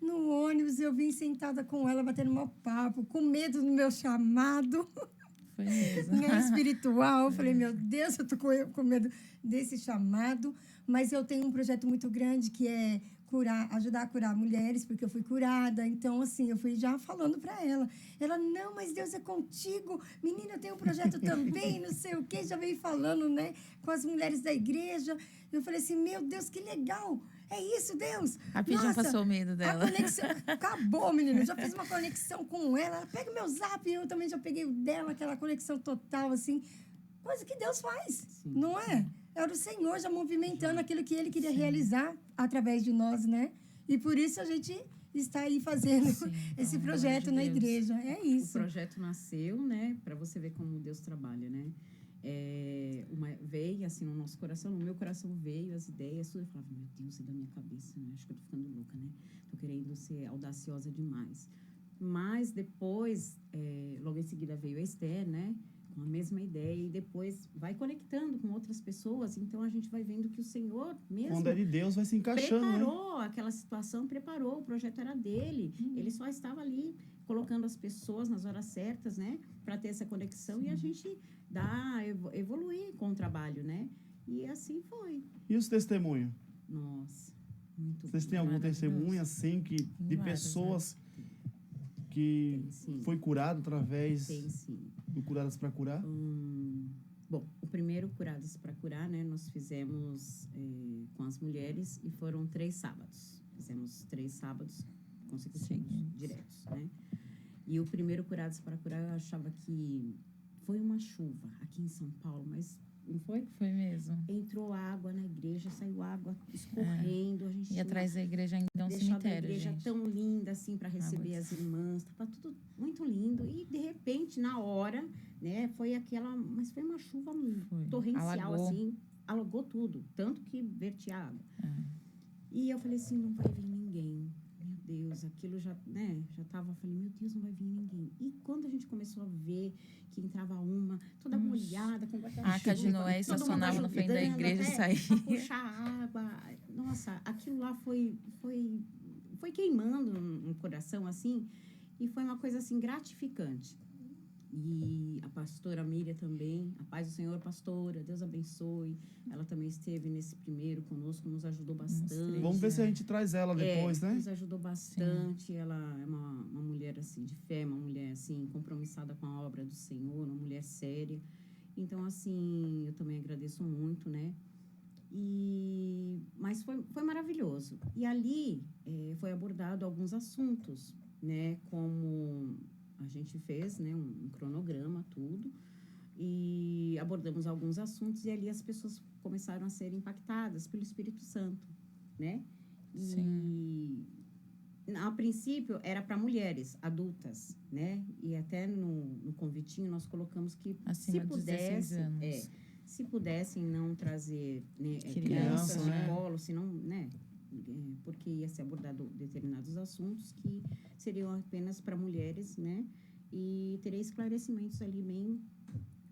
No ônibus, eu vim sentada com ela, batendo um papo, com medo do meu chamado, Foi mesmo. né, espiritual. Eu falei, meu Deus, eu tô com medo desse chamado. Mas eu tenho um projeto muito grande que é ajudar a curar mulheres, porque eu fui curada. Então, assim, eu fui já falando para ela. Ela, não, mas Deus é contigo. Menina, eu tenho um projeto também, não sei o quê. Já veio falando, né, com as mulheres da igreja. Eu falei assim, meu Deus, que legal. É isso, Deus. Rapidinho passou o medo dela. A conexão acabou, menina. Eu já fiz uma conexão com ela. Ela pega o meu zap, eu também já peguei o dela, aquela conexão total, assim. Coisa que Deus faz, Sim, não é? sim. Era o Senhor já movimentando aquilo que Ele queria realizar através de nós, né? E por isso a gente está aí fazendo esse projeto na igreja. É O isso. projeto nasceu, né? Para você ver como Deus trabalha, né? Veio assim no nosso coração, no meu coração veio as ideias, tudo. Eu falava, meu Deus, é da minha cabeça, né? Acho que eu tô ficando louca, né? Tô querendo ser audaciosa demais. Mas depois, logo em seguida veio a Esther, né? Com a mesma ideia, e depois vai conectando com outras pessoas, então a gente vai vendo que o Senhor mesmo Quando é de Deus, vai se encaixando, né? preparou aquela situação, preparou, o projeto era dele, ele só estava ali colocando as pessoas nas horas certas, né, para ter essa conexão e a gente evoluir com o trabalho, né, e assim foi. E os testemunhos? Nossa, muito Vocês bom. têm algum Maravilhoso. testemunho, assim, de vários, pessoas que Tem sim, foi curado através tem sim. do Curadas para Curar? Bom, o primeiro Curadas para Curar, né, nós fizemos com as mulheres e foram 3 sábados. Fizemos 3 sábados consecutivos, diretos, né? E o primeiro Curadas para Curar, eu achava que foi uma chuva aqui em São Paulo, mas não foi? Foi mesmo. Entrou água na igreja, saiu água escorrendo. A gente E atrás da igreja ainda é um deixado a cemitério, igreja gente. tão linda assim para receber Água. as irmãs, tava tudo muito lindo e de repente na hora, né, mas foi uma chuva torrencial. Alagou. Assim, alagou tudo, tanto que vertia água. E eu falei assim, não vai vir ninguém. Meu Deus, aquilo já tava, falei, meu Deus, não vai vir ninguém. E quando a gente começou a ver que entrava uma, toda molhada, com guarda-chuva, A Arca de Noé todo mundo estacionava na frente da ajudando igreja e até saía. pra puxar água. Nossa, aquilo lá foi queimando no coração, assim, e foi uma coisa, assim, gratificante. E a pastora Miriam também, a paz do Senhor, pastora, Deus abençoe. Ela também esteve nesse primeiro conosco, nos ajudou bastante. Vamos ver se a gente traz ela depois, né? Nos ajudou bastante. Ela é uma mulher, assim, de fé, uma mulher, assim, compromissada com a obra do Senhor, uma mulher séria. Então, assim, eu também agradeço muito, né? Mas foi maravilhoso. E ali foi abordado alguns assuntos, né? Como a gente fez, né? Um cronograma, tudo. E abordamos alguns assuntos e ali as pessoas começaram a ser impactadas pelo Espírito Santo, né? A princípio era para mulheres adultas, né? E até no convitinho nós colocamos que Acima se dos 16 anos. Se pudessem não trazer, né, Crianças, no né? colo, senão, né? Porque ia ser abordado determinados assuntos que seriam apenas para mulheres, né? E teria esclarecimentos ali bem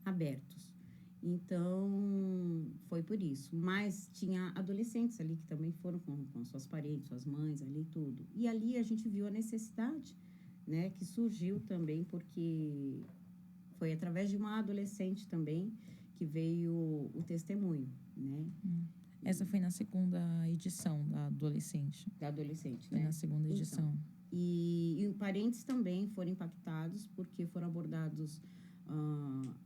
abertos. Então, foi por isso. Mas tinha adolescentes ali que também foram com suas parentes, suas mães ali e tudo. E ali a gente viu a necessidade, né? Que surgiu também porque foi através de uma adolescente também que veio o testemunho, né? Essa foi na segunda edição da adolescente. Da adolescente, Foi né? na segunda edição. Então, e parentes também foram impactados porque foram abordados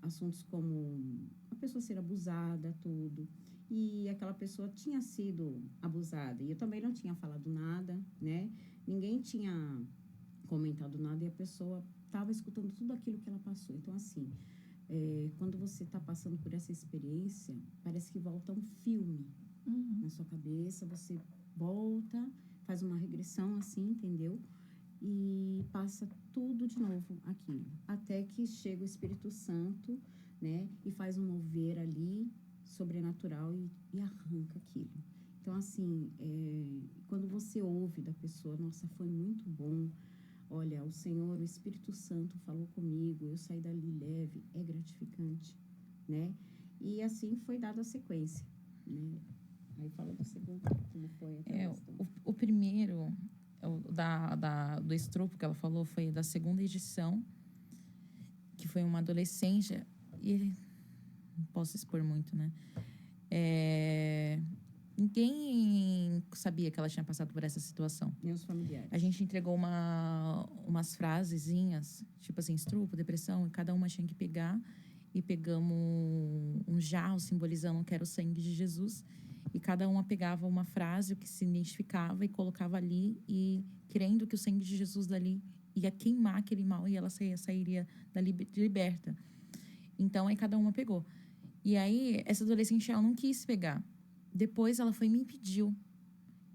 assuntos como a pessoa ser abusada, tudo. E aquela pessoa tinha sido abusada. E eu também não tinha falado nada, né? Ninguém tinha comentado nada e a pessoa estava escutando tudo aquilo que ela passou. Então, assim, quando você está passando por essa experiência, parece que volta um filme na sua cabeça. Você volta, faz uma regressão, assim, entendeu? E passa tudo de novo aquilo. Até que chega o Espírito Santo, né? E faz um mover ali, sobrenatural, e arranca aquilo. Então, assim, quando você ouve da pessoa, nossa, foi muito bom. Olha, o Senhor, o Espírito Santo falou comigo, eu saí dali leve, é gratificante, né? E assim foi dada a sequência, né? Aí fala do segundo, como foi até o primeiro, do estupro que ela falou, foi da segunda edição, que foi uma adolescente, e não posso expor muito, né? Ninguém sabia que ela tinha passado por essa situação. Nem os familiares. A gente entregou umas frasezinhas, tipo assim, estupro, depressão, e cada uma tinha que pegar. E pegamos um jarro simbolizando que era o sangue de Jesus. E cada uma pegava uma frase, o que se identificava, e colocava ali, e crendo que o sangue de Jesus dali ia queimar aquele mal e ela sairia dali liberta. Então, aí cada uma pegou. E aí, essa adolescente, ela não quis pegar. Depois, ela foi e me impediu.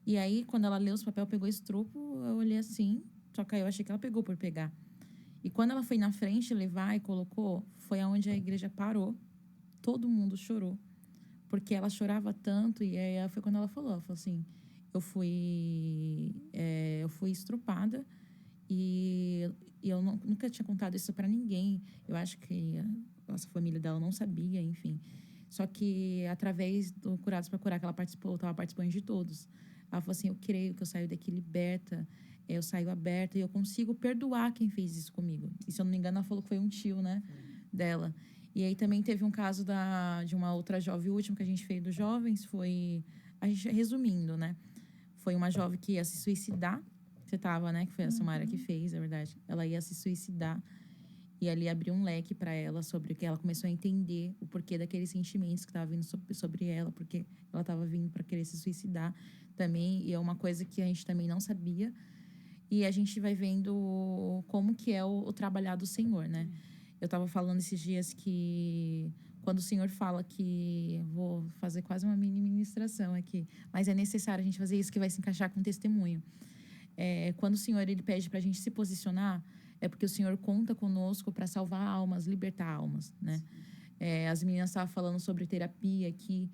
E aí, quando ela leu os papéis, pegou estupro, eu olhei assim, só que aí eu achei que ela pegou por pegar. E quando ela foi na frente levar e colocou, foi aonde a igreja parou. Todo mundo chorou. Porque ela chorava tanto, e aí foi quando ela falou assim, eu fui estrupada e eu nunca tinha contado isso para ninguém. Eu acho que a nossa família dela não sabia, enfim. Só que através do Curados para Curar, que ela participou, estava participando de todos. Ela falou assim, eu creio que eu saio daqui liberta, eu saio aberta e eu consigo perdoar quem fez isso comigo. E se eu não me engano, ela falou que foi um tio, né, dela. E aí também teve um caso de uma outra jovem, o último que a gente fez dos jovens foi, a gente resumindo, né, foi uma jovem que ia se suicidar. Você tava, né, que foi a Samara que fez, é verdade. Ela ia se suicidar e ali abriu um leque para ela sobre o que ela começou a entender o porquê daqueles sentimentos que estavam vindo sobre ela, porque ela estava vindo para querer se suicidar também, e é uma coisa que a gente também não sabia. E a gente vai vendo como que é o trabalhar do Senhor, né? Eu estava falando esses dias que quando o Senhor fala que vou fazer quase uma mini ministração aqui, mas é necessário a gente fazer isso que vai se encaixar com testemunho. Quando o Senhor ele pede para a gente se posicionar, é porque o Senhor conta conosco para salvar almas, libertar almas, né? As meninas estavam falando sobre terapia aqui.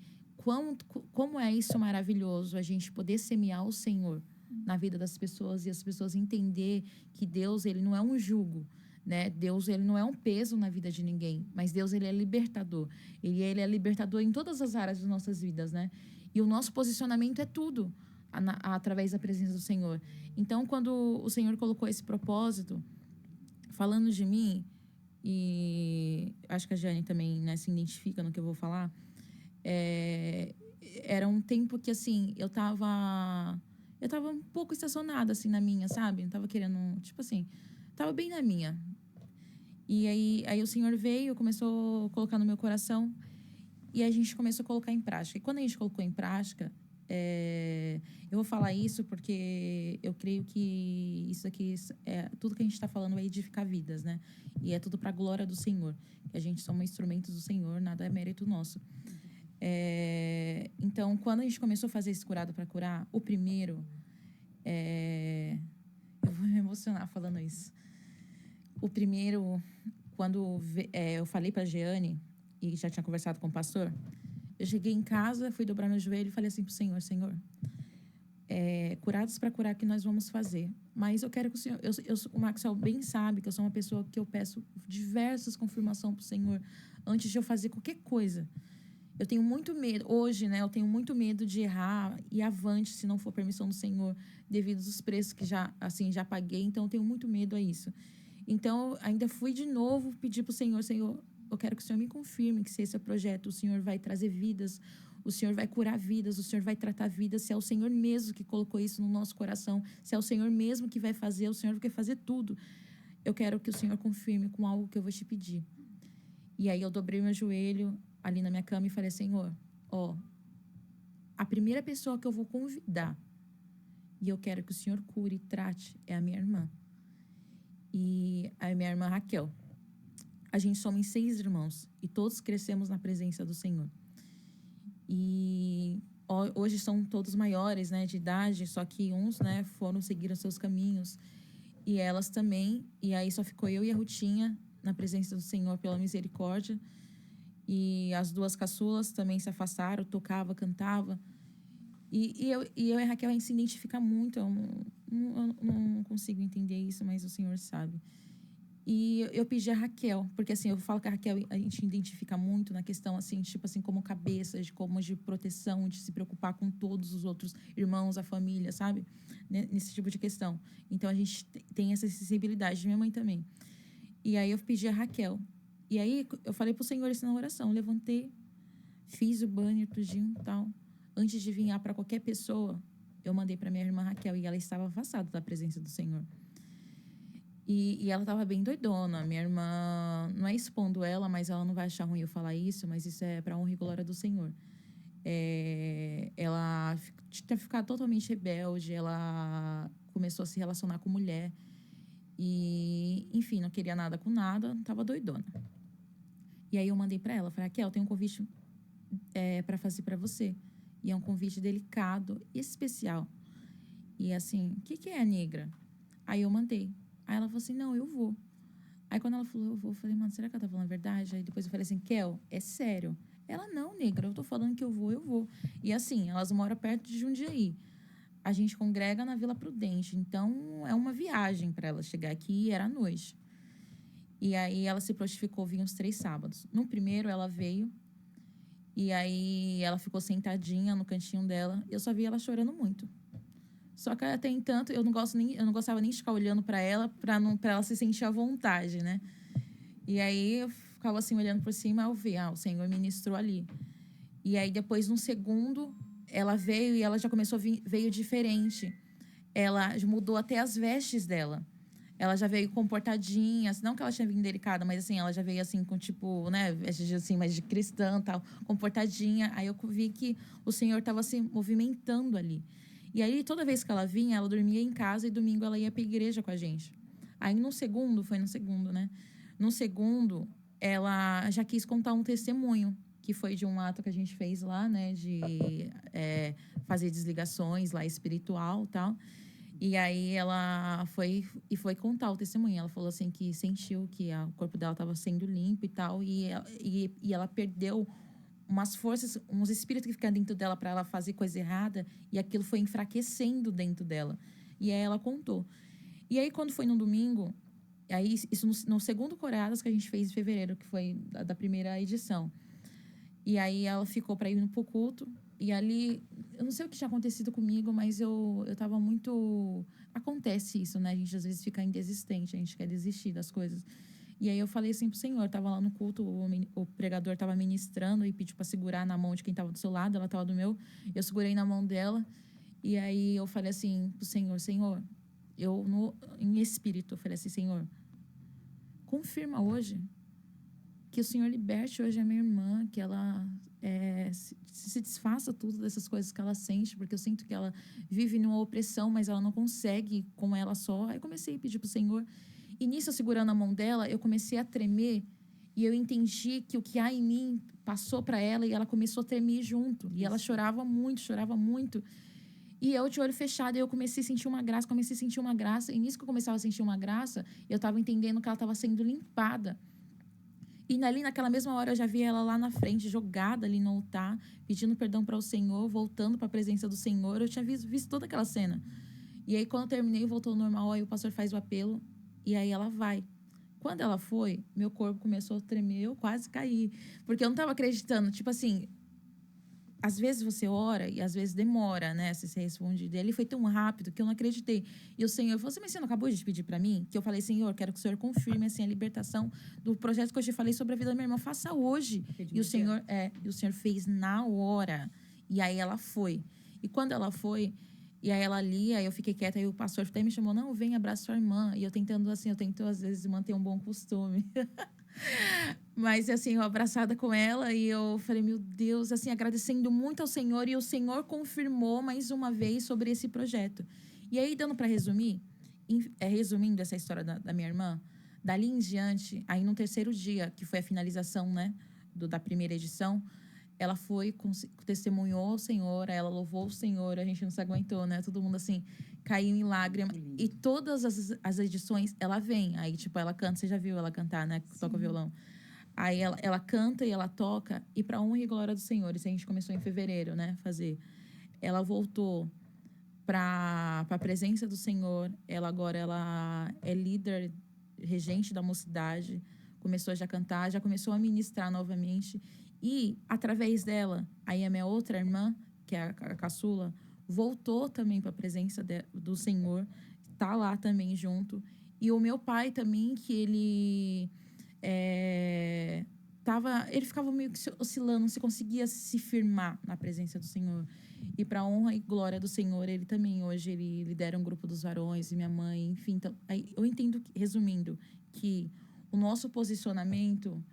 Como é isso maravilhoso, a gente poder semear o Senhor na vida das pessoas e as pessoas entender que Deus, ele não é um jugo, né? Deus, ele não é um peso na vida de ninguém, mas Deus, ele é libertador. Ele é libertador em todas as áreas das nossas vidas, né? E o nosso posicionamento é tudo através da presença do Senhor. Então, quando o Senhor colocou esse propósito, falando de mim, e acho que a Jane também, né, se identifica no que eu vou falar, era um tempo que, assim, eu tava um pouco estacionada, assim, na minha, sabe? Não tava querendo, tipo assim, tava bem na minha. E aí o Senhor veio, começou a colocar no meu coração, e a gente começou a colocar em prática. E quando a gente colocou em prática, eu vou falar isso porque eu creio que isso aqui, tudo que a gente está falando vai edificar vidas, né? E é tudo para a glória do Senhor. A gente somos instrumentos do Senhor, nada é mérito nosso. Então, quando a gente começou a fazer esse Curado para Curar, o primeiro... eu vou me emocionar falando isso. O primeiro, quando eu falei para a Jeane, e já tinha conversado com o pastor, eu cheguei em casa, fui dobrar meu joelho e falei assim para o Senhor, Curados para Curar que nós vamos fazer. Mas eu quero que o Senhor... o Maxwell bem sabe que eu sou uma pessoa que eu peço diversas confirmações para o Senhor antes de eu fazer qualquer coisa. Eu tenho muito medo, hoje, né? Eu tenho muito medo de errar e avante se não for permissão do Senhor, devido aos preços que já paguei. Então, eu tenho muito medo a isso. Então, ainda fui de novo pedir para o Senhor, eu quero que o Senhor me confirme que se esse é o projeto, o Senhor vai trazer vidas, o Senhor vai curar vidas, o Senhor vai tratar vidas, se é o Senhor mesmo que colocou isso no nosso coração, se é o Senhor mesmo que vai fazer, o Senhor vai fazer tudo. Eu quero que o Senhor confirme com algo que eu vou te pedir. E aí eu dobrei meu joelho ali na minha cama e falei, Senhor, a primeira pessoa que eu vou convidar e eu quero que o Senhor cure e trate é a minha irmã. E a minha irmã Raquel. A gente somos 6 irmãos e todos crescemos na presença do Senhor. E hoje são todos maiores, né, de idade, só que uns, né, foram seguir os seus caminhos e elas também. E aí só ficou eu e a Rutinha na presença do Senhor pela misericórdia. E as 2 caçulas também se afastaram, tocava, cantava. E eu e a Raquel, a gente se identifica muito. Eu não consigo entender isso, mas o Senhor sabe. E eu pedi a Raquel, porque assim, eu falo que a Raquel a gente identifica muito na questão assim, tipo assim, como cabeça, de proteção, de se preocupar com todos os outros irmãos, a família, sabe? Nesse tipo de questão. Então a gente tem essa sensibilidade, minha mãe também. E aí eu pedi a Raquel. E aí eu falei pro Senhor isso na oração, levantei, fiz o banner, tudinho e tal. Antes de vir para qualquer pessoa, eu mandei para minha irmã Raquel e ela estava afastada da presença do Senhor. E ela estava bem doidona. Minha irmã, não é expondo ela, mas ela não vai achar ruim eu falar isso, mas isso é para honra e glória do Senhor. Ela tinha ficado totalmente rebelde, ela começou a se relacionar com mulher. E, enfim, não queria nada com nada, estava doidona. E aí eu mandei para ela, falei, Raquel, tem um convite para fazer para você. E é um convite delicado e especial. E assim, o que é, negra? Aí eu mandei. Aí ela falou assim, não, eu vou. Aí quando ela falou, eu vou, eu falei, mano, será que ela tá falando a verdade? Aí depois eu falei assim, Kel, é sério? Ela, não, negra, eu tô falando que eu vou, eu vou. E assim, elas moram perto de Jundiaí. A gente congrega na Vila Prudente. Então, é uma viagem para ela chegar aqui e era à noite. E aí ela se prontificou, vinha uns 3 sábados. No primeiro, ela veio. E aí ela ficou sentadinha no cantinho dela. Eu só vi ela chorando muito. Só que até entanto, eu não gostava nem de ficar olhando para ela, para ela se sentir à vontade, né? E aí eu ficava assim olhando por cima, eu vi, o Senhor ministrou ali. E aí depois, num segundo, ela veio e ela já começou a vir, veio diferente. Ela mudou até as vestes dela. Ela já veio comportadinha, não que ela tinha vindo delicada, mas assim, ela já veio assim com tipo, né, vestes assim, mais de cristã, tal, comportadinha. Aí eu vi que o Senhor estava se movimentando ali. E aí, toda vez que ela vinha, ela dormia em casa e domingo ela ia para a igreja com a gente. Aí, foi no segundo, né? No segundo, ela já quis contar um testemunho, que foi de um ato que a gente fez lá, né? De fazer desligações lá espiritual e tal. E aí, ela foi contar o testemunho. Ela falou assim que sentiu que o corpo dela estava sendo limpo e tal. E ela perdeu umas forças, uns espíritos que ficam dentro dela para ela fazer coisa errada, e aquilo foi enfraquecendo dentro dela. E aí ela contou. E aí, quando foi no domingo, aí isso no segundo Coreadas que a gente fez em fevereiro, que foi da primeira edição. E aí ela ficou para ir pro culto, e ali, eu não sei o que tinha acontecido comigo, mas eu tava muito... Acontece isso, né? A gente às vezes fica indesistente, a gente quer desistir das coisas. E aí eu falei assim pro Senhor, tava lá no culto, o pregador tava ministrando e pediu para segurar na mão de quem tava do seu lado, ela tava do meu, eu segurei na mão dela, e aí eu falei assim pro Senhor, em espírito, eu falei assim, Senhor, confirma hoje que o Senhor liberte hoje a minha irmã, que ela se desfaça tudo dessas coisas que ela sente, porque eu sinto que ela vive numa opressão, mas ela não consegue com ela só. Aí comecei a pedir pro Senhor. E nisso, eu segurando a mão dela, eu comecei a tremer. E eu entendi que o que há em mim passou para ela e ela começou a tremer junto. E ela chorava muito, chorava muito. E eu, de olho fechado, eu comecei a sentir uma graça, E nisso que eu começava a sentir uma graça, eu estava entendendo que ela estava sendo limpada. E ali, naquela mesma hora, eu já vi ela lá na frente, jogada ali no altar, pedindo perdão para o Senhor, voltando para a presença do Senhor. Eu tinha visto toda aquela cena. E aí, quando eu terminei, voltou ao normal, aí o pastor faz o apelo. E aí ela vai. Quando ela foi, meu corpo começou a tremer, eu quase caí. Porque eu não estava acreditando. Tipo assim, às vezes você ora e às vezes demora, né? Se ser respondido. E ele foi tão rápido que eu não acreditei. E o Senhor falou assim, mas você não acabou de pedir para mim? Que eu falei, Senhor, quero que o Senhor confirme assim, a libertação do projeto que eu te falei sobre a vida da minha irmã. Faça hoje. E o Senhor fez na hora. E aí ela foi. E quando ela foi... E aí ela lia, aí eu fiquei quieta, aí o pastor até me chamou, não, vem, abraça sua irmã. E eu tento às vezes manter um bom costume. Mas assim, eu abraçada com ela e eu falei, meu Deus, assim, agradecendo muito ao Senhor. E o Senhor confirmou mais uma vez sobre esse projeto. E aí, dando para resumir, resumindo essa história da minha irmã, dali em diante, aí no terceiro dia, que foi a finalização, né, da primeira edição, ela foi, testemunhou o Senhor, ela louvou o Senhor, a gente não se aguentou, né? Todo mundo, assim, caiu em lágrima. E todas as edições, ela vem. Aí, tipo, ela canta, você já viu ela cantar, né? Toca o violão. Aí, ela canta e ela toca. E pra honra e glória do Senhor, isso a gente começou em fevereiro, né? Fazer. Ela voltou pra presença do Senhor. Ela agora, ela é líder regente da mocidade, começou já a cantar, já começou a ministrar novamente. E, através dela, aí a minha outra irmã, que é a caçula, voltou também para a presença do Senhor, tá lá também junto. E o meu pai também, que ele ele ficava meio que oscilando, não se conseguia se firmar na presença do Senhor. E para a honra e glória do Senhor, ele também hoje ele lidera um grupo dos varões e minha mãe, enfim. Então, aí eu entendo, resumindo, que o nosso posicionamento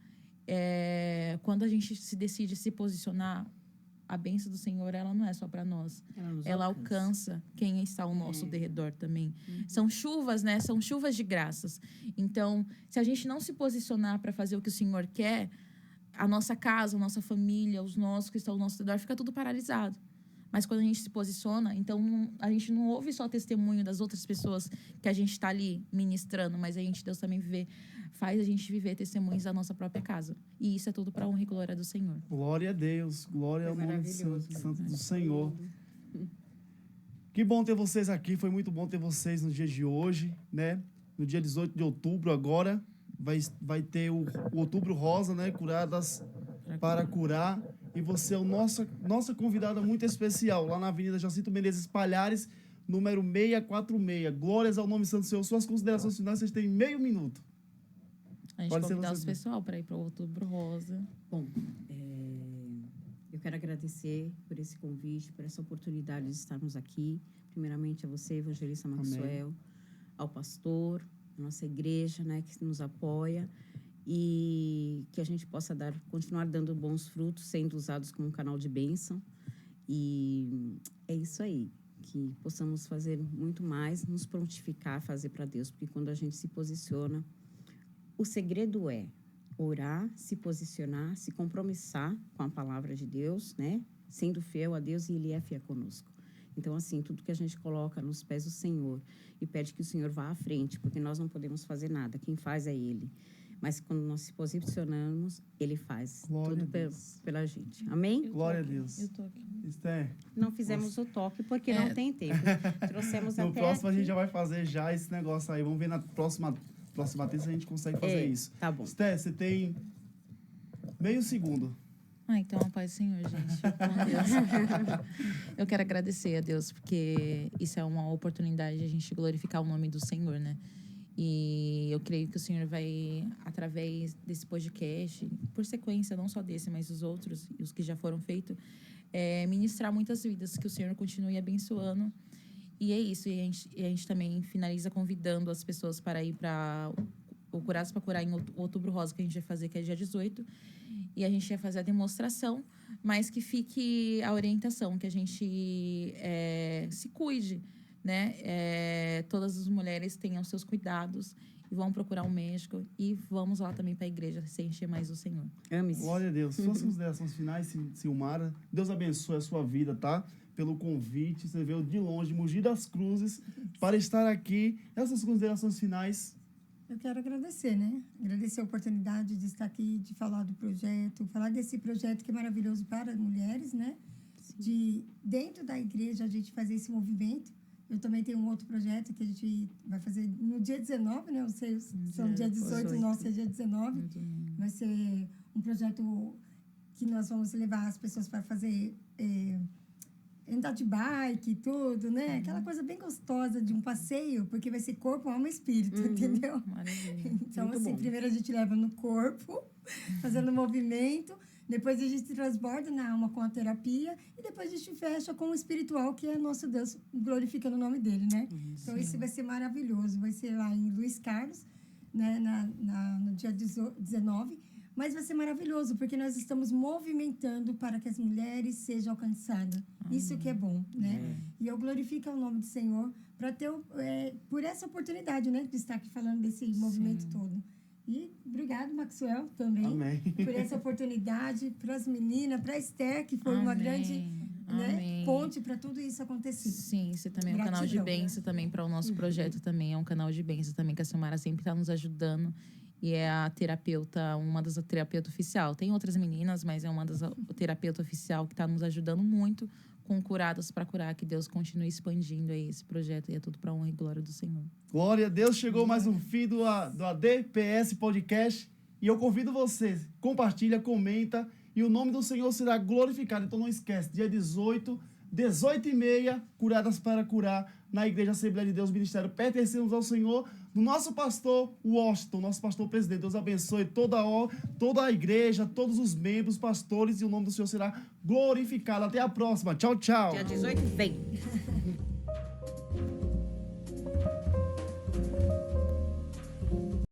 quando a gente se decide se posicionar, a bênção do Senhor, ela não é só para nós. Ela alcança quem está ao nosso derredor também. São chuvas, né? São chuvas de graças. Então, se a gente não se posicionar para fazer o que o Senhor quer, a nossa casa, a nossa família, os nossos que estão ao nosso redor, fica tudo paralisado. Mas quando a gente se posiciona, então a gente não ouve só testemunho das outras pessoas que a gente está ali ministrando, mas Deus também faz a gente viver testemunhos da nossa própria casa. E isso é tudo para a honra e glória do Senhor. Glória a Deus, glória ao nome santo do Senhor. Que bom ter vocês aqui, foi muito bom ter vocês no dia de hoje, né? No dia 18 de outubro agora, vai ter o Outubro Rosa, né? Curadas para curar. E você é nossa convidada muito especial, lá na Avenida Jacinto Menezes Palhares, número 646. Glórias ao nome santo do Senhor. Suas considerações finais, vocês têm meio minuto. A gente convidar o pessoal para ir para o Outubro Rosa. Bom, eu quero agradecer por esse convite, por essa oportunidade de estarmos aqui. Primeiramente a você, evangelista Maxwell, ao pastor, a nossa igreja, né, que nos apoia. E que a gente possa continuar dando bons frutos, sendo usados como um canal de bênção. E é isso aí, que possamos fazer muito mais, nos prontificar a fazer para Deus, porque quando a gente se posiciona, o segredo é orar, se posicionar, se compromissar com a palavra de Deus, né? Sendo fiel a Deus, e Ele é fiel conosco. Então, assim, tudo que a gente coloca nos pés do Senhor e pede que o Senhor vá à frente, porque nós não podemos fazer nada, quem faz é Ele. Mas quando nós se posicionamos, Ele faz tudo pela gente. Amém? Glória a Deus. Eu tô aqui. Esther, não fizemos o toque porque não tem tempo. Trouxemos no até próximo aqui. A gente já vai fazer já esse negócio aí. Vamos ver na próxima terça se a gente consegue fazer isso. Tá bom. Esther, você tem meio segundo. Então, a paz do Senhor, gente. Com Deus. Eu quero agradecer a Deus, porque isso é uma oportunidade de a gente glorificar o nome do Senhor, né? E eu creio que o Senhor vai, através desse podcast, por sequência, não só desse, mas os outros, e os que já foram feitos, ministrar muitas vidas, que o Senhor continue abençoando. E é isso. E a gente também finaliza convidando as pessoas para ir para o Curados para Curar em Outubro Rosa, que a gente vai fazer, que é dia 18. E a gente vai fazer a demonstração, mas que fique a orientação, que a gente se cuide, né? Todas as mulheres tenham seus cuidados e vão procurar um médico e vamos lá também para a igreja se encher mais do Senhor. Ame-se. Glória a Deus. Suas considerações finais, Silmara. Deus abençoe a sua vida, tá? Pelo convite. Você veio de longe, Mogi das Cruzes, para estar aqui. Essas considerações finais. Eu quero agradecer, né? Agradecer a oportunidade de estar aqui, de falar do projeto, falar desse projeto que é maravilhoso para as mulheres, né? De, dentro da igreja, a gente fazer esse movimento. Eu também tenho um outro projeto que a gente vai fazer no dia 19, né? Vocês são dia 18, o nosso é dia 19. Vai ser um projeto que nós vamos levar as pessoas para fazer... andar de bike e tudo, né? Aquela coisa bem gostosa de um passeio, porque vai ser corpo, alma e espírito, entendeu? Maravilha. Então, Muito assim, bom. primeiro a gente leva no corpo, fazendo movimento, depois a gente transborda na alma com a terapia, e depois a gente fecha com o espiritual, que é nosso Deus, glorificando o nome dele, né? Então, isso vai ser maravilhoso. Vai ser lá em Luiz Carlos, né? No dia 19. Mas vai ser maravilhoso, porque nós estamos movimentando para que as mulheres sejam alcançadas. Isso que é bom, né? E eu glorifico o nome do Senhor para ter, por essa oportunidade, né? De estar aqui falando desse movimento todo. E obrigado, Maxwell, também. Amém. Por essa oportunidade, para as meninas, para a Esther, que foi uma grande ponte para tudo isso acontecer. Sim, isso também é um canal de bênção também para o nosso projeto também. É um canal de bênção também, que a Silmara sempre está nos ajudando. E é a terapeuta, uma das terapeutas oficial. Tem outras meninas, mas é uma das terapeutas oficial que está nos ajudando muito com Curados para Curar, que Deus continue expandindo aí esse projeto e é tudo para honra e glória do Senhor. Glória a Deus, chegou mais um fim do ADPS Podcast e eu convido você, compartilha, comenta e o nome do Senhor será glorificado. Então não esquece, dia 18, 18h30, Curadas para Curar, na Igreja Assembleia de Deus, Ministério Pertencemos ao Senhor, do nosso pastor Washington, nosso pastor presidente. Deus abençoe toda a igreja, todos os membros, pastores, e o nome do Senhor será glorificado. Até a próxima. Tchau, tchau. Dia 18 vem.